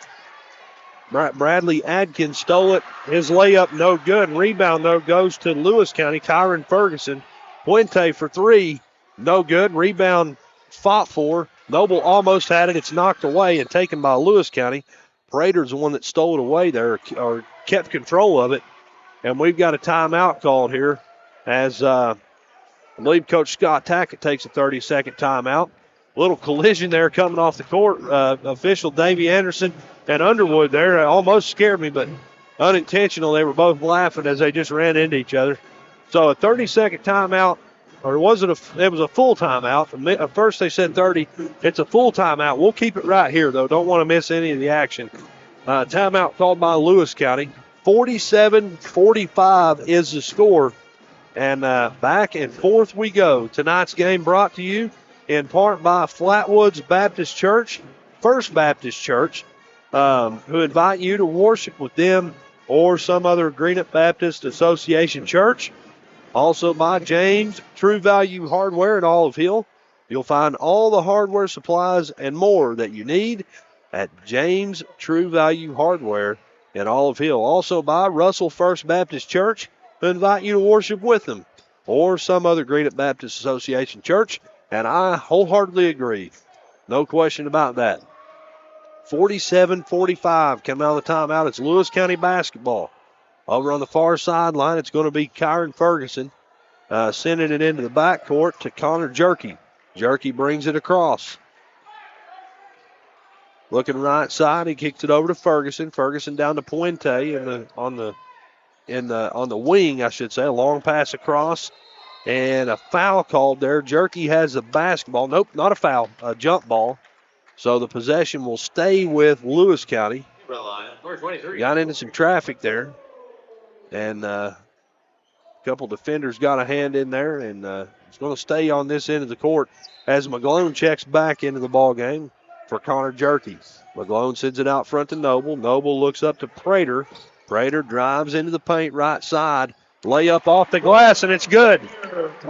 Bradley Adkins stole it. His layup no good. Rebound, though, goes to Lewis County. Kyron Ferguson. Puente for 3. No good. Rebound fought for. Noble almost had it. It's knocked away and taken by Lewis County. Prater's the one that stole it away there or kept control of it. And we've got a timeout called here as I believe Coach Scott Tackett takes a 30-second timeout. Little collision there coming off the court. Official Davey Anderson and Underwood there almost scared me, but unintentional. They were both laughing as they just ran into each other. So a 30-second timeout, or was it it was a full timeout. At first they said 30. It's a full timeout. We'll keep it right here, though. Don't want to miss any of the action. Timeout called by Lewis County. 47-45 is the score. And back and forth we go. Tonight's game brought to you in part by Flatwoods Baptist Church, First Baptist Church, who invite you to worship with them or some other Greenup Baptist Association church. Also by James True Value Hardware in Olive Hill. You'll find all the hardware supplies and more that you need at James True Value Hardware in Olive Hill. Also by Russell First Baptist Church, who invite you to worship with them or some other Greenup Baptist Association church. And I wholeheartedly agree. No question about that. 47-45 coming out of the timeout. It's Lewis County basketball. Over on the far sideline, it's going to be Kyron Ferguson sending it into the backcourt to Connor Jerky. Jerky brings it across. Looking right side, he kicks it over to Ferguson. Ferguson down to Puente on the wing, I should say. A long pass across. And a foul called there. Jerky has the basketball. Nope, not a foul. A jump ball. So the possession will stay with Lewis County. Got into some traffic there. And a couple defenders got a hand in there. And it's going to stay on this end of the court as McGlone checks back into the ball game for Connor Jerky. McGlone sends it out front to Noble. Noble looks up to Prater. Prater drives into the paint right side. Layup off the glass, and it's good.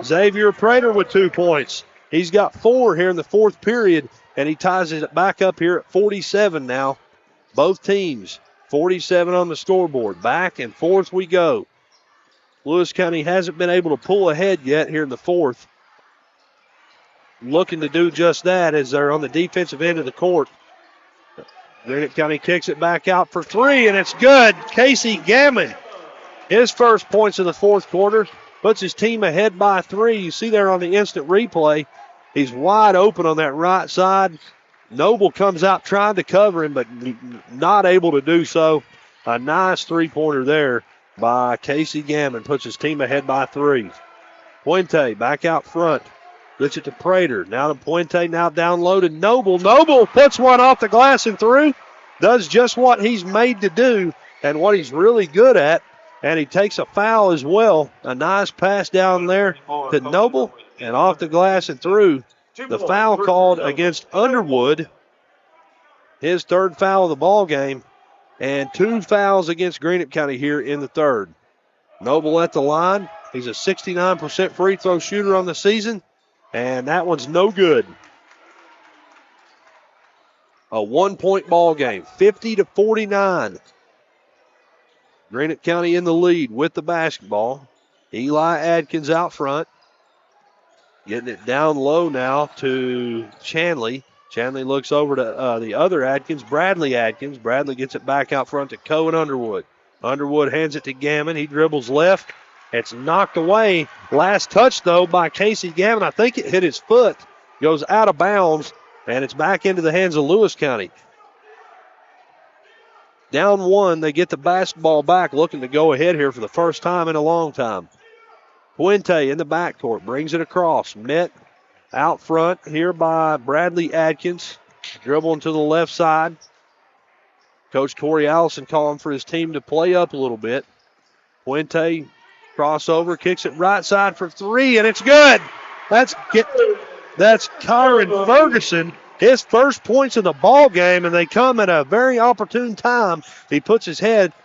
Xavier Prater with 2 points. He's got 4 here in the fourth period, and he ties it back up here at 47 now. Both teams, 47 on the scoreboard. Back and forth we go. Lewis County hasn't been able to pull ahead yet here in the fourth. Looking to do just that as they're on the defensive end of the court. Greenup County kicks it back out for 3, and it's good. Casey Gammon, his first points of the fourth quarter, puts his team ahead by 3. You see there on the instant replay, he's wide open on that right side. Noble comes out trying to cover him, but not able to do so. A nice three-pointer there by Casey Gammon, puts his team ahead by 3. Puente back out front. Gets it to Prater. Now to Puente, now down low to Noble. Noble puts one off the glass and through. Does just what he's made to do and what he's really good at. And he takes a foul as well. A nice pass down there to Noble and off the glass and through. The foul called against Underwood. His third foul of the ball game. And 2 fouls against Greenup County here in the third. Noble at the line. He's a 69% free throw shooter on the season. And that one's no good. A 1-point ball game, 50-49. Greenup County in the lead with the basketball. Eli Adkins out front. Getting it down low now to Chanley. Chanley looks over to the other Adkins, Bradley Adkins. Bradley gets it back out front to Cohen Underwood. Underwood hands it to Gammon. He dribbles left. It's knocked away. Last touch, though, by Casey Gammon. I think it hit his foot. Goes out of bounds, and it's back into the hands of Lewis County. Down 1, they get the basketball back, looking to go ahead here for the first time in a long time. Puente in the backcourt, brings it across. Met out front here by Bradley Adkins. Dribbling to the left side. Coach Corey Allison calling for his team to play up a little bit. Puente crossover, kicks it right side for 3, and it's good. That's Kyron Ferguson, his first points of the ball game, and they come at a very opportune time. He puts his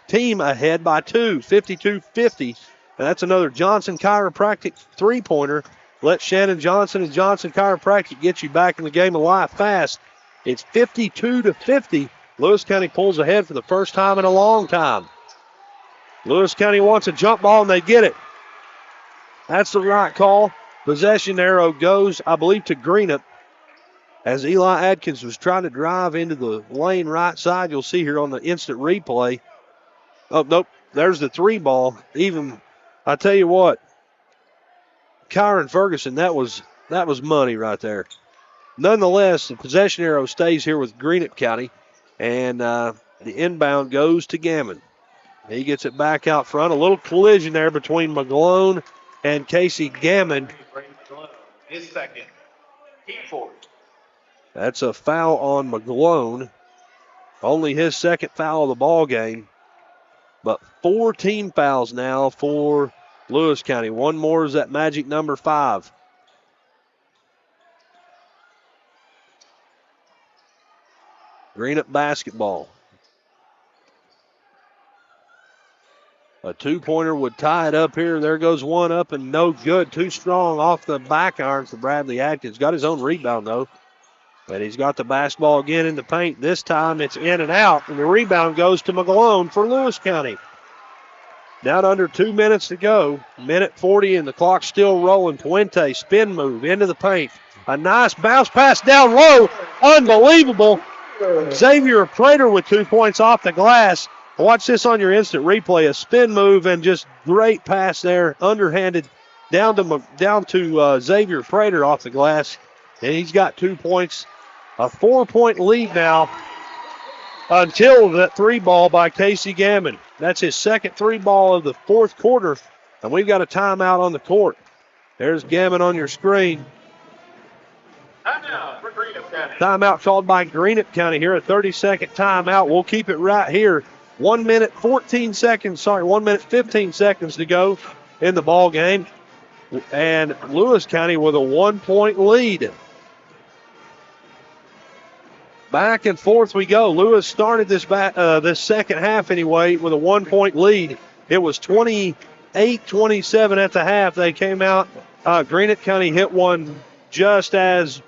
team ahead by 2, 52-50. And that's another Johnson Chiropractic three-pointer. Let Shannon Johnson and Johnson Chiropractic get you back in the game alive fast. It's 52-50. Lewis County pulls ahead for the first time in a long time. Lewis County wants a jump ball, and they get it. That's the right call. Possession arrow goes, I believe, to Greenup. As Eli Adkins was trying to drive into the lane right side, you'll see here on the instant replay. Oh, nope, there's the 3 ball. Even, I tell you what, Kyron Ferguson, that was money right there. Nonetheless, the possession arrow stays here with Greenup County, and the inbound goes to Gammon. He gets it back out front. A little collision there between McGlone and Casey Gammon. His second. Keep forward. That's a foul on McGlone. Only his second foul of the ball game. But 4 team fouls now for Lewis County. One more is that magic number 5. Greenup basketball. A 2-pointer would tie it up here. There goes one up and no good. Too strong off the back iron for Bradley Atkins. Got his own rebound, though. But he's got the basketball again in the paint. This time it's in and out, and the rebound goes to McGlone for Lewis County. Down under 2 minutes to go. Minute 40, and the clock's still rolling. Puente, spin move into the paint. A nice bounce pass down low. Unbelievable. Xavier Prater with 2 points off the glass. Watch this on your instant replay. A spin move and just great pass there, underhanded down to Xavier Prater off the glass. And he's got 2 points. A 4-point lead now until that 3 ball by Casey Gammon. That's his second 3 ball of the 4th quarter. And we've got a timeout on the court. There's Gammon on your screen. Timeout for Greenup County. Timeout called by Greenup County here. A 30-second timeout. We'll keep it right here. 1 minute 15 seconds to go in the ball game. And Lewis County with a 1-point lead. Back and forth we go. Lewis started this second half anyway with a 1-point lead. It was 28-27 at the half. They came out. Greenup County hit one just as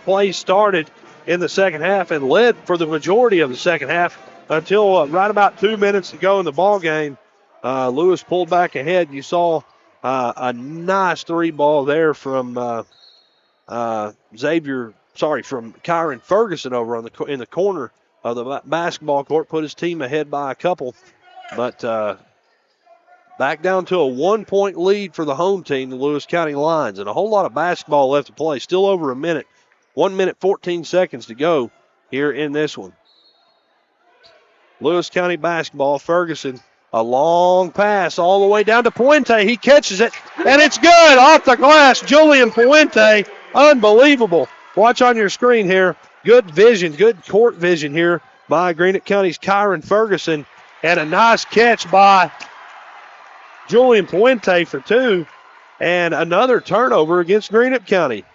play started in the second half and led for the majority of the second half until right about 2 minutes to go in the ball game. Lewis pulled back ahead. You saw a nice 3 ball there from from Kyron Ferguson over in the corner of the basketball court. Put his team ahead by a couple. But back down to a 1-point lead for the home team, the Lewis County Lions. And a whole lot of basketball left to play. Still over a minute. 1 minute, 14 seconds to go here in this one. Lewis County basketball. Ferguson, a long pass all the way down to Puente. He catches it, and it's good off the glass. Julian Puente, unbelievable. Watch on your screen here. Good vision, good court vision here by Greenup County's Kyron Ferguson, and a nice catch by Julian Puente for 2, and another turnover against Greenup County.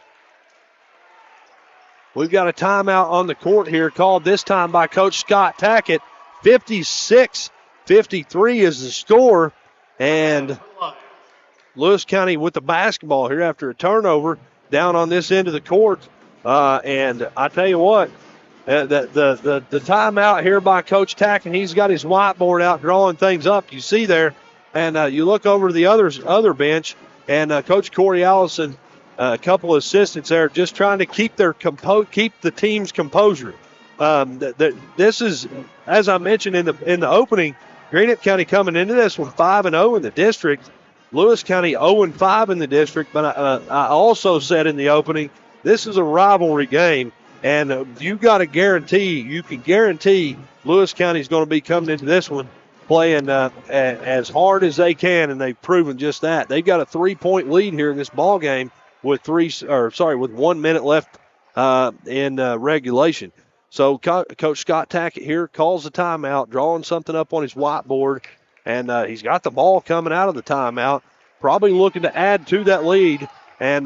We've got a timeout on the court here called this time by Coach Scott Tackett. 56-53 is the score, and Lewis County with the basketball here after a turnover down on this end of the court. And I tell you what, the timeout here by Coach Tackett, he's got his whiteboard out drawing things up. You see there, and you look over to the other bench, and Coach Corey Allison, a couple of assistants there, just trying to keep the team's composure. This is, as I mentioned in the opening, Greenup County coming into this one 5-0 in the district. Lewis County 0-5 in the district. But I also said in the opening, this is a rivalry game, and you can guarantee Lewis County is going to be coming into this one playing as hard as they can, and they've proven just that. They've got a 3-point lead here in this ball game with 1 minute left in regulation. So Coach Scott Tackett here calls the timeout, drawing something up on his whiteboard, and he's got the ball coming out of the timeout, probably looking to add to that lead and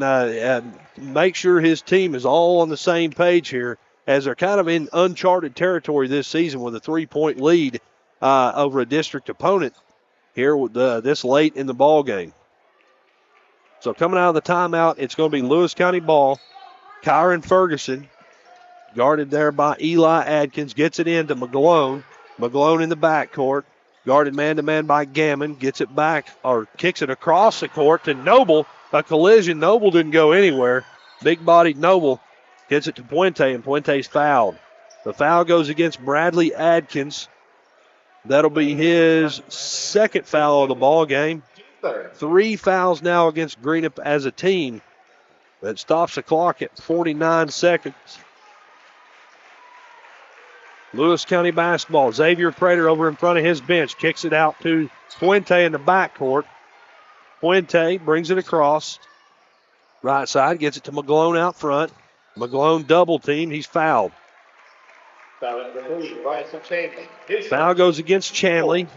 make sure his team is all on the same page here, as they're kind of in uncharted territory this season with a 3-point lead over a district opponent here with this late in the ball game. So coming out of the timeout, it's going to be Lewis County ball. Kyron Ferguson, guarded there by Eli Adkins, gets it into McGlone. McGlone in the backcourt, guarded man-to-man by Gammon, gets it back or kicks it across the court to Noble. a collision. Noble didn't go anywhere. Big-bodied Noble hits it to Puente, and Puente's fouled. The foul goes against Bradley Adkins. That'll be his second foul of the ball game. 3 fouls now against Greenup as a team. That stops the clock at 49 seconds. Lewis County basketball. Xavier Prater over in front of his bench. Kicks it out to Puente in the backcourt. Puente brings it across. Right side, gets it to McGlone out front. McGlone double team. He's fouled. Foul goes against Chanley.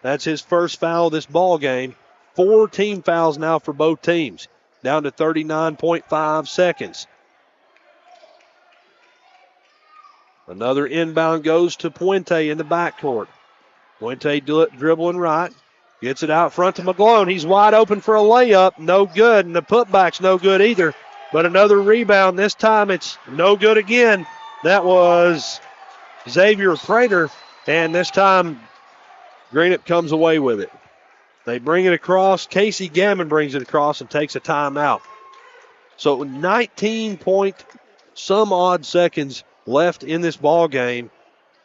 That's his first foul of this ball game. 4 team fouls now for both teams. Down to 39.5 seconds. Another inbound goes to Puente in the backcourt. Puente dribbling right. Gets it out front to McGlone. He's wide open for a layup. No good, and the putback's no good either. But another rebound. This time it's no good again. That was Xavier Prater, and this time Greenup comes away with it. They bring it across. Casey Gammon brings it across and takes a timeout. So 19 point some odd seconds left in this ball game.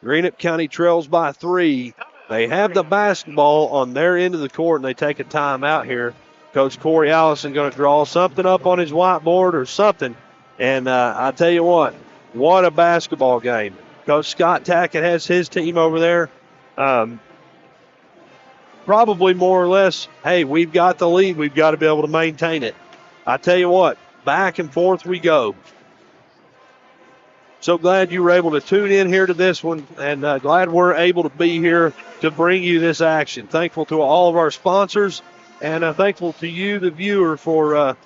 Greenup County trails by 3. They have the basketball on their end of the court, and they take a timeout here. Coach Corey Allison going to draw something up on his whiteboard or something. And I tell you what a basketball game. Coach Scott Tackett has his team over there. Probably more or less, hey, we've got the lead. We've got to be able to maintain it. I tell you what, back and forth we go. So glad you were able to tune in here to this one, and glad we're able to be here to bring you this action. Thankful to all of our sponsors, and thankful to you, the viewer, for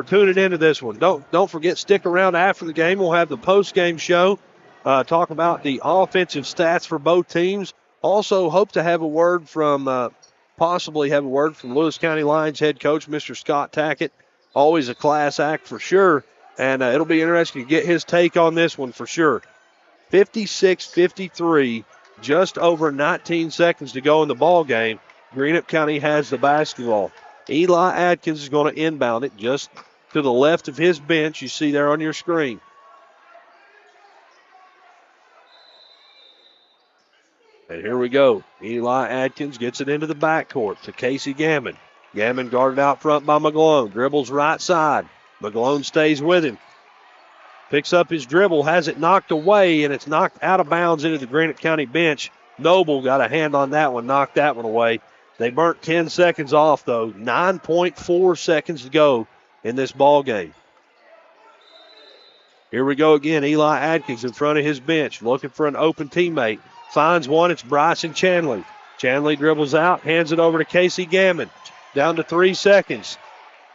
tuning into this one. Don't forget, stick around after the game. We'll have the post-game show, talk about the offensive stats for both teams. Also, hope to have a word from, possibly have a word from Lewis County Lions head coach, Mr. Scott Tackett. Always a class act for sure. And it'll be interesting to get his take on this one for sure. 56-53, just over 19 seconds to go in the ball game. Greenup County has the basketball. Eli Atkins is going to inbound it just to the left of his bench. You see there on your screen. And here we go. Eli Atkins gets it into the backcourt to Casey Gammon. Gammon guarded out front by McGlone. Dribbles right side. McGlone stays with him. Picks up his dribble, has it knocked away, and it's knocked out of bounds into the Greenup County bench. Noble got a hand on that one, knocked that one away. They burnt 10 seconds off, though. 9.4 seconds to go in this ball game. Here we go again. Eli Atkins in front of his bench, looking for an open teammate. Finds one. It's Bryson Chanley. Chanley dribbles out, hands it over to Casey Gammon. Down to 3 seconds.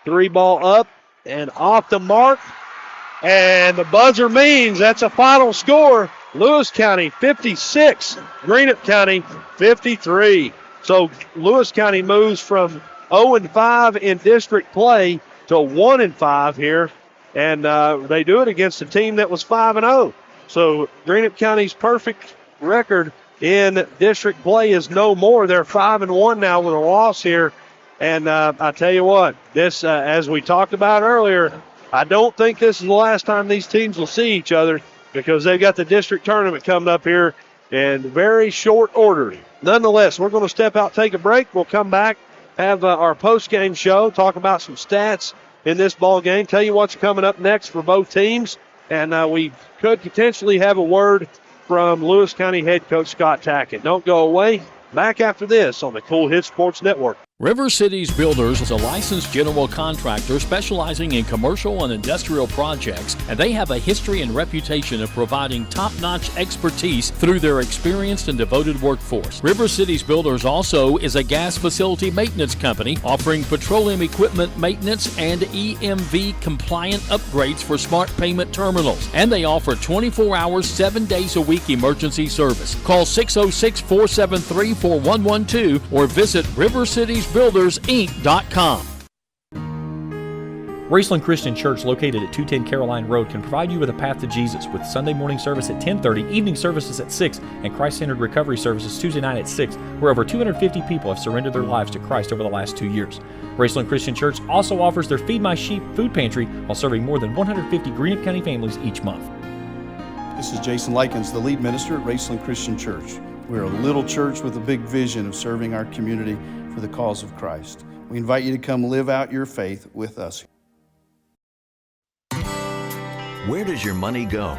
3 ball up and off the mark. And the buzzer means that's a final score. Lewis County 56, Greenup County 53. So Lewis County moves from 0-5 in district play to 1-5 here. And they do it against a team that was 5-0. So Greenup County's perfect record in district play is no more. They're 5-1 now with a loss here. And I tell you what, this, as we talked about earlier, I don't think this is the last time these teams will see each other because they've got the district tournament coming up here in very short order. Nonetheless, we're going to step out, take a break. We'll come back, have our post-game show, talk about some stats in this ball game, tell you what's coming up next for both teams, and we could potentially have a word from Lewis County head coach Scott Tackett. Don't go away. Back after this on the Kool Hit Sports Network. River Cities Builders is a licensed general contractor specializing in commercial and industrial projects, and they have a history and reputation of providing top-notch expertise through their experienced and devoted workforce. River Cities Builders also is a gas facility maintenance company offering petroleum equipment maintenance and EMV compliant upgrades for smart payment terminals, and they offer 24 hours, 7 days a week emergency service. Call 606-473-4112 or visit RiverCitiesBuildersInc.com. Raceland Christian Church, located at 210 Caroline Road, can provide you with a path to Jesus with Sunday morning service at 10:30, evening services at 6, and Christ-centered recovery services Tuesday night at 6, where over 250 people have surrendered their lives to Christ over the last 2 years. Raceland Christian Church also offers their Feed My Sheep food pantry while serving more than 150 Greenup County families each month. This is Jason Likens, the lead minister at Raceland Christian Church. We're a little church with a big vision of serving our community for the cause of Christ. We invite you to come live out your faith with us. Where does your money go?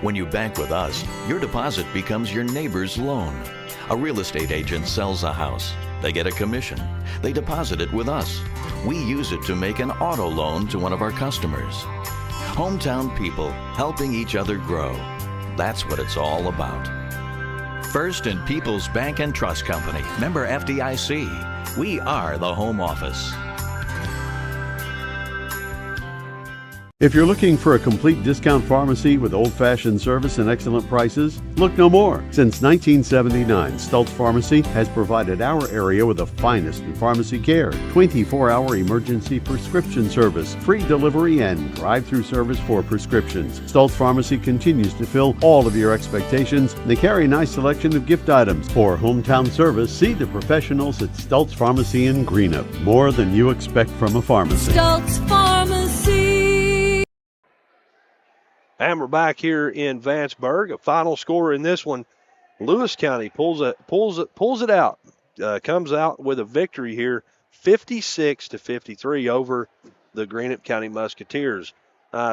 When you bank with us, your deposit becomes your neighbor's loan. A real estate agent sells a house. They get a commission. They deposit it with us. We use it to make an auto loan to one of our customers. Hometown people helping each other grow. That's what it's all about. First and People's Bank and Trust Company, member FDIC. We are the home office. If you're looking for a complete discount pharmacy with old-fashioned service and excellent prices, look no more. Since 1979, Stultz Pharmacy has provided our area with the finest in pharmacy care, 24-hour emergency prescription service, free delivery, and drive-through service for prescriptions. Stultz Pharmacy continues to fill all of your expectations. They carry a nice selection of gift items. For hometown service, see the professionals at Stultz Pharmacy in Greenup. More than you expect from a pharmacy. Stultz Pharmacy. And we're back here in Vanceburg. A final score in this one. Lewis County pulls it out. Comes out with a victory here, 56-53 over the Greenup County Musketeers.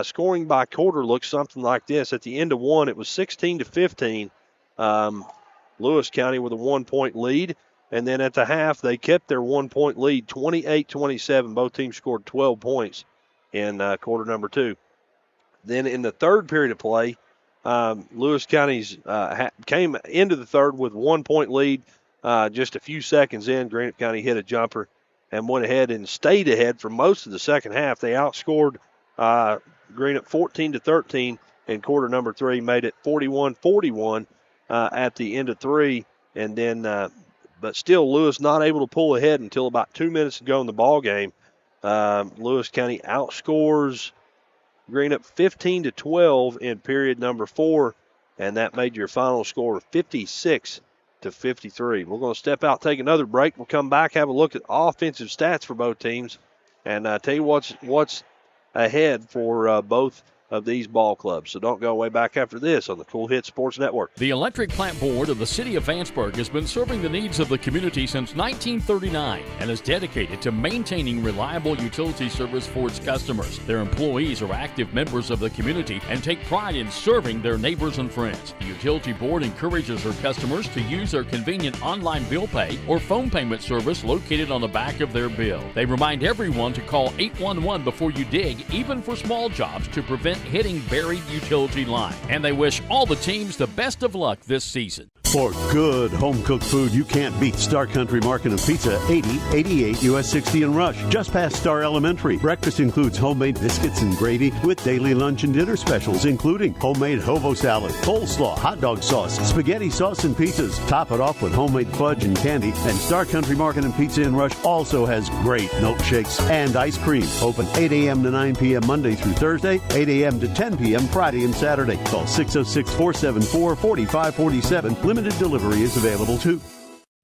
Scoring by quarter looks something like this. At the end of one, it was 16-15. Lewis County with a 1-point lead. And then at the half, they kept their 1-point lead, 28-27. Both teams scored 12 points in quarter number two. Then in the third period of play, Lewis County's came into the third with 1-point lead. Just a few seconds in, Greenup County hit a jumper and went ahead and stayed ahead for most of the second half. They outscored Greenup 14-13 in quarter number three, made it 41-41 at the end of three. And then, but still, Lewis not able to pull ahead until about 2 minutes to go in the ball game. Lewis County outscores Greenup 15-12 in period number four, and that made your final score 56-53. We're going to step out, take another break. We'll come back, have a look at offensive stats for both teams, and tell you what's ahead for both of these ball clubs. So don't go away. Back after this on the Cool Hit Sports Network. The Electric Plant Board of the City of Vanceburg has been serving the needs of the community since 1939 and is dedicated to maintaining reliable utility service for its customers. Their employees are active members of the community and take pride in serving their neighbors and friends. The Utility Board encourages their customers to use their convenient online bill pay or phone payment service located on the back of their bill. They remind everyone to call 811 before you dig, even for small jobs, to prevent hitting buried utility line. And they wish all the teams the best of luck this season. For good home-cooked food you can't beat, Star Country Market and Pizza, 8088 US 60 in Rush, just past Star Elementary. Breakfast includes homemade biscuits and gravy with daily lunch and dinner specials, including homemade hobo salad, coleslaw, hot dog sauce, spaghetti sauce, and pizzas. Top it off with homemade fudge and candy. And Star Country Market and Pizza in Rush also has great milkshakes and ice cream. Open 8 a.m. to 9 p.m. Monday through Thursday, 8 a.m. to 10 p.m. Friday and Saturday. Call 606-474-4547. Limited delivery is available too.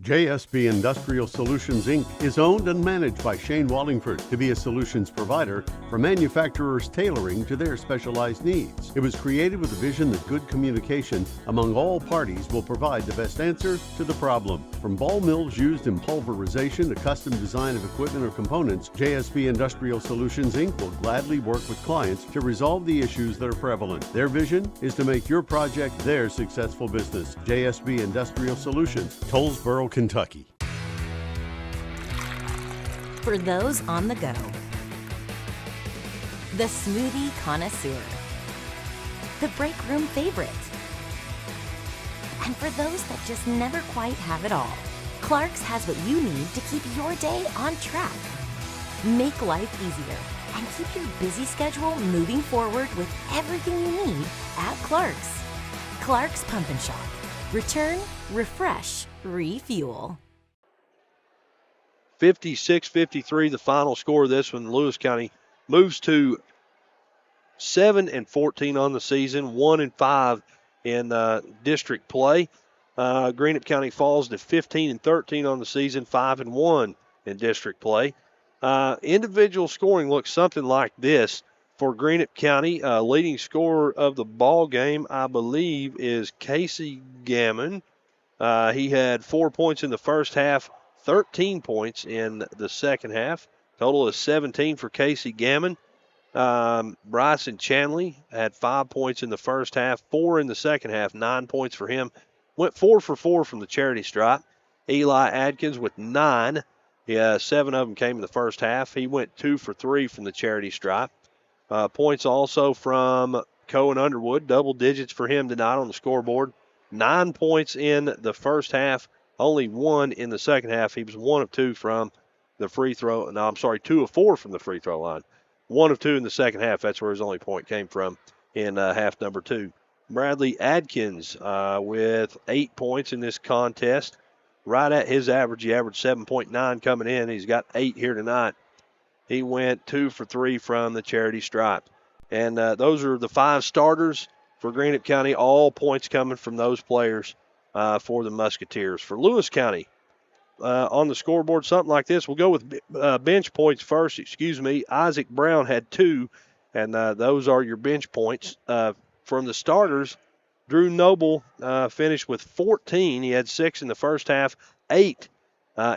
JSB Industrial Solutions, Inc. is owned and managed by Shane Wallingford to be a solutions provider for manufacturers tailoring to their specialized needs. It was created with a vision that good communication among all parties will provide the best answer to the problem. From ball mills used in pulverization to custom design of equipment or components, JSB Industrial Solutions, Inc. will gladly work with clients to resolve the issues that are prevalent. Their vision is to make your project their successful business. JSB Industrial Solutions, Tollsboro, Kentucky. For those on the go, the smoothie connoisseur, the break room favorite, and for those that just never quite have it all, Clark's has what you need to keep your day on track. Make life easier and keep your busy schedule moving forward with everything you need at Clark's. Clark's Pump and Shop. Return, refresh, refuel. 56-53, the final score of this one. Lewis County moves to 7-14 on the season, 1-5 in district play. Greenup County falls to 15-13 on the season, 5-1 in district play. Individual scoring looks something like this for Greenup County. Leading scorer of the ball game, I believe, is Casey Gammon. He had 4 points in the first half, 13 points in the second half. Total is 17 for Casey Gammon. Bryson Chanley had 5 points in the first half, 4 in the second half, 9 points for him. Went 4 for 4 from the charity stripe. Eli Adkins with 9. 7 of them came in the first half. He went 2 for 3 from the charity stripe. Points also from Cohen Underwood, double digits for him tonight on the scoreboard. 9 points in the first half, only 1 in the second half. He was 1 of 2 from the free throw. No, I'm sorry, 2 of 4 from the free throw line. 1 of 2 in the second half. That's where his only point came from in half number 2. Bradley Adkins with 8 points in this contest. Right at his average. He averaged 7.9 coming in. He's got 8 here tonight. He went 2 for 3 from the charity stripe. And those are the 5 starters for Greenup County. All points coming from those players for the Musketeers. For Lewis County, on the scoreboard, something like this. We'll go with bench points first. Isaac Brown had 2, and those are your bench points. From the starters, Drew Noble finished with 14. He had 6 in the first half, 8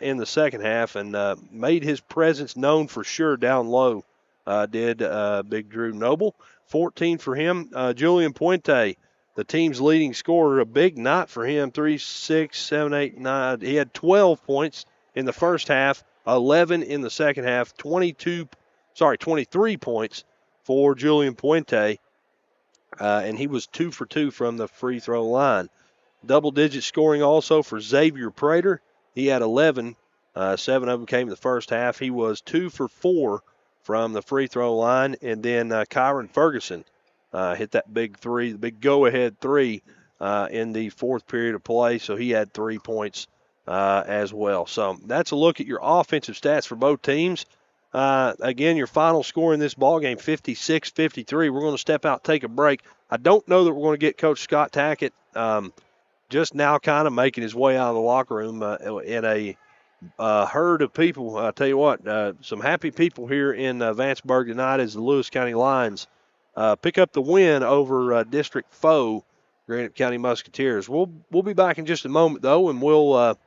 in the second half, and made his presence known for sure down low, did Big Drew Noble. 14 for him. Julian Puente, the team's leading scorer, a big night for him, 3, 6, 7, 8, 9. He had 12 points in the first half, 11 in the second half, 23 points for Julian Puente. And he was 2 for 2 from the free throw line. Double-digit scoring also for Xavier Prater. He had 11. 7 of them came in the first half. He was 2 for 4 from the free throw line. And then Kyron Ferguson hit that big 3, the big go-ahead 3 in the fourth period of play. So he had 3 points as well. So that's a look at your offensive stats for both teams. Again, your final score in this ball game, 56-53. We're going to step out, take a break. I don't know that we're going to get Coach Scott Tackett just now kind of making his way out of the locker room in a herd of people. I'll tell you what, some happy people here in Vanceburg tonight as the Lewis County Lions pick up the win over district foe, Greenup County Musketeers. We'll be back in just a moment, though, and we'll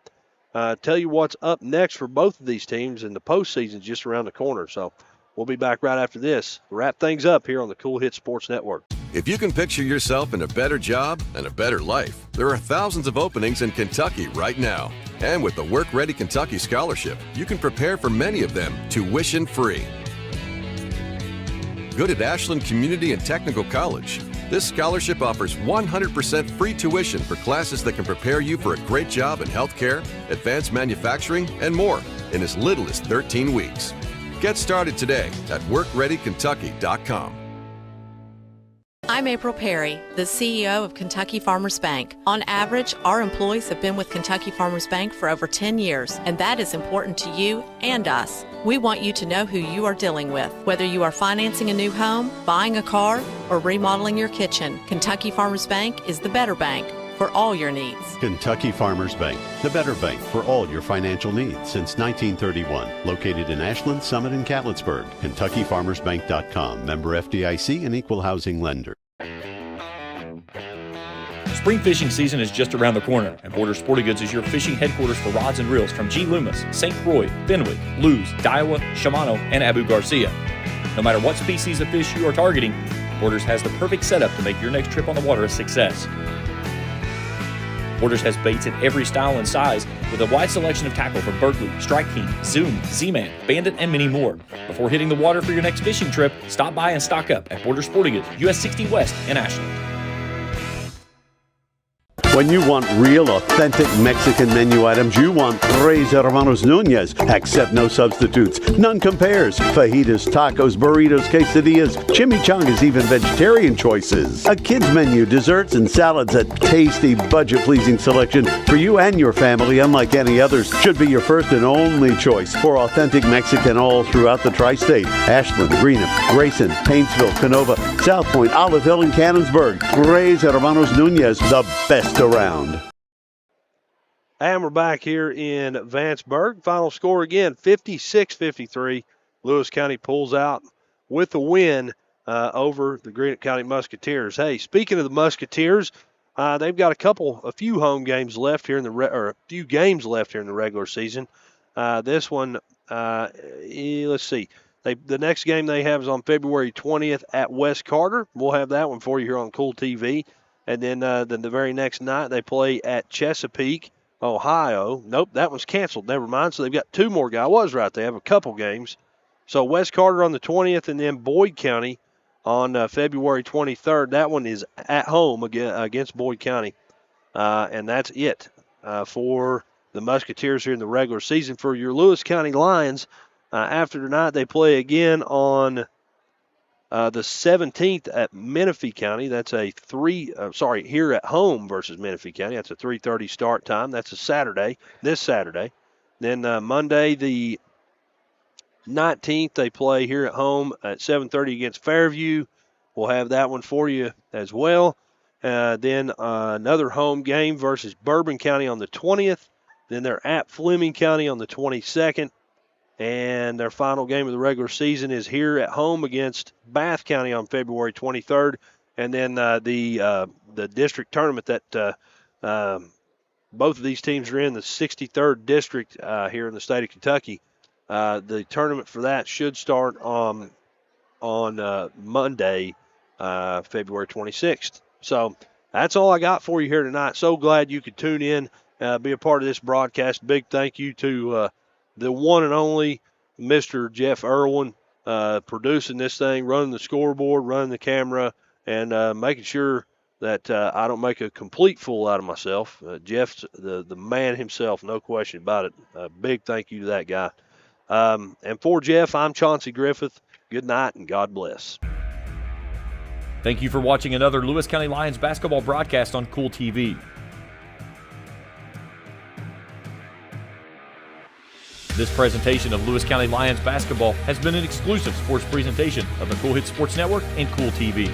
tell you what's up next for both of these teams, and the postseason's just around the corner. So we'll be back right after this. Wrap things up here on the Cool Hits Sports Network. If you can picture yourself in a better job and a better life, there are thousands of openings in Kentucky right now. And with the Work Ready Kentucky Scholarship, you can prepare for many of them tuition-free. Good at Ashland Community and Technical College. This scholarship offers 100% free tuition for classes that can prepare you for a great job in healthcare, advanced manufacturing, and more in as little as 13 weeks. Get started today at WorkReadyKentucky.com. I'm April Perry, the CEO of Kentucky Farmers Bank. On average, our employees have been with Kentucky Farmers Bank for over 10 years, and that is important to you and us. We want you to know who you are dealing with. Whether you are financing a new home, buying a car, or remodeling your kitchen, Kentucky Farmers Bank is the better bank for all your needs. Kentucky Farmers Bank, the better bank for all your financial needs since 1931. Located in Ashland, Summit, and Catlettsburg. KentuckyFarmersBank.com. Member FDIC and Equal Housing Lender. Spring fishing season is just around the corner, and Borders Sporting Goods is your fishing headquarters for rods and reels from G. Loomis, St. Croix, Fenwick, Lewes, Daiwa, Shimano, and Abu Garcia. No matter what species of fish you are targeting, Borders has the perfect setup to make your next trip on the water a success. Borders has baits in every style and size with a wide selection of tackle from Berkeley, Strike King, Zoom, Z-Man, Bandit, and many more. Before hitting the water for your next fishing trip, stop by and stock up at Borders Sporting Goods, US 60 West in Ashland. When you want real, authentic Mexican menu items, you want Tres Hermanos Nunez. Accept no substitutes. None compares. Fajitas, tacos, burritos, quesadillas, chimichangas, even vegetarian choices. A kids menu, desserts and salads, a tasty, budget-pleasing selection for you and your family, unlike any others. Should be your first and only choice for authentic Mexican all throughout the tri-state. Ashland, Greenup, Grayson, Paintsville, Canova, South Point, Olive Hill, and Cannonsburg. Tres Hermanos Nunez, the best around. And we're back here in Vanceburg. Final score again, 56-53. Lewis County pulls out with the win over the Greenup County Musketeers. Hey, speaking of the Musketeers, they've got a few home games left here in a few games left here in the regular season. This one, let's see. The next game they have is on February 20th at West Carter. We'll have that one for you here on Kool TV. And then the very next night they play at Chesapeake, Ohio. Nope, that one's canceled. Never mind. So they've got two more guys. I was right. They have a couple games. So West Carter on the 20th and then Boyd County on February 23rd. That one is at home against Boyd County. And that's it for the Musketeers here in the regular season. For your Lewis County Lions, after tonight they play again on the 17th at Menifee County. That's here at home versus Menifee County. That's a 3:30 start time. That's this Saturday. Then Monday the 19th, they play here at home at 7:30 against Fairview. We'll have that one for you as well. Then another home game versus Bourbon County on the 20th. Then they're at Fleming County on the 22nd. And their final game of the regular season is here at home against Bath County on February 23rd. And then the district tournament that both of these teams are in, the 63rd district here in the state of Kentucky. The tournament for that should start on Monday, February 26th. So that's all I got for you here tonight. So glad you could tune in, be a part of this broadcast. Big thank you to the one and only Mr. Jeff Irwin, producing this thing, running the scoreboard, running the camera, and making sure that I don't make a complete fool out of myself. Jeff's the man himself, no question about it. Big thank you to that guy. And for Jeff, I'm Chauncey Griffith. Good night and God bless. Thank you for watching another Lewis County Lions basketball broadcast on Kool TV. This presentation of Lewis County Lions basketball has been an exclusive sports presentation of the Kool Hit Sports Network and Kool TV.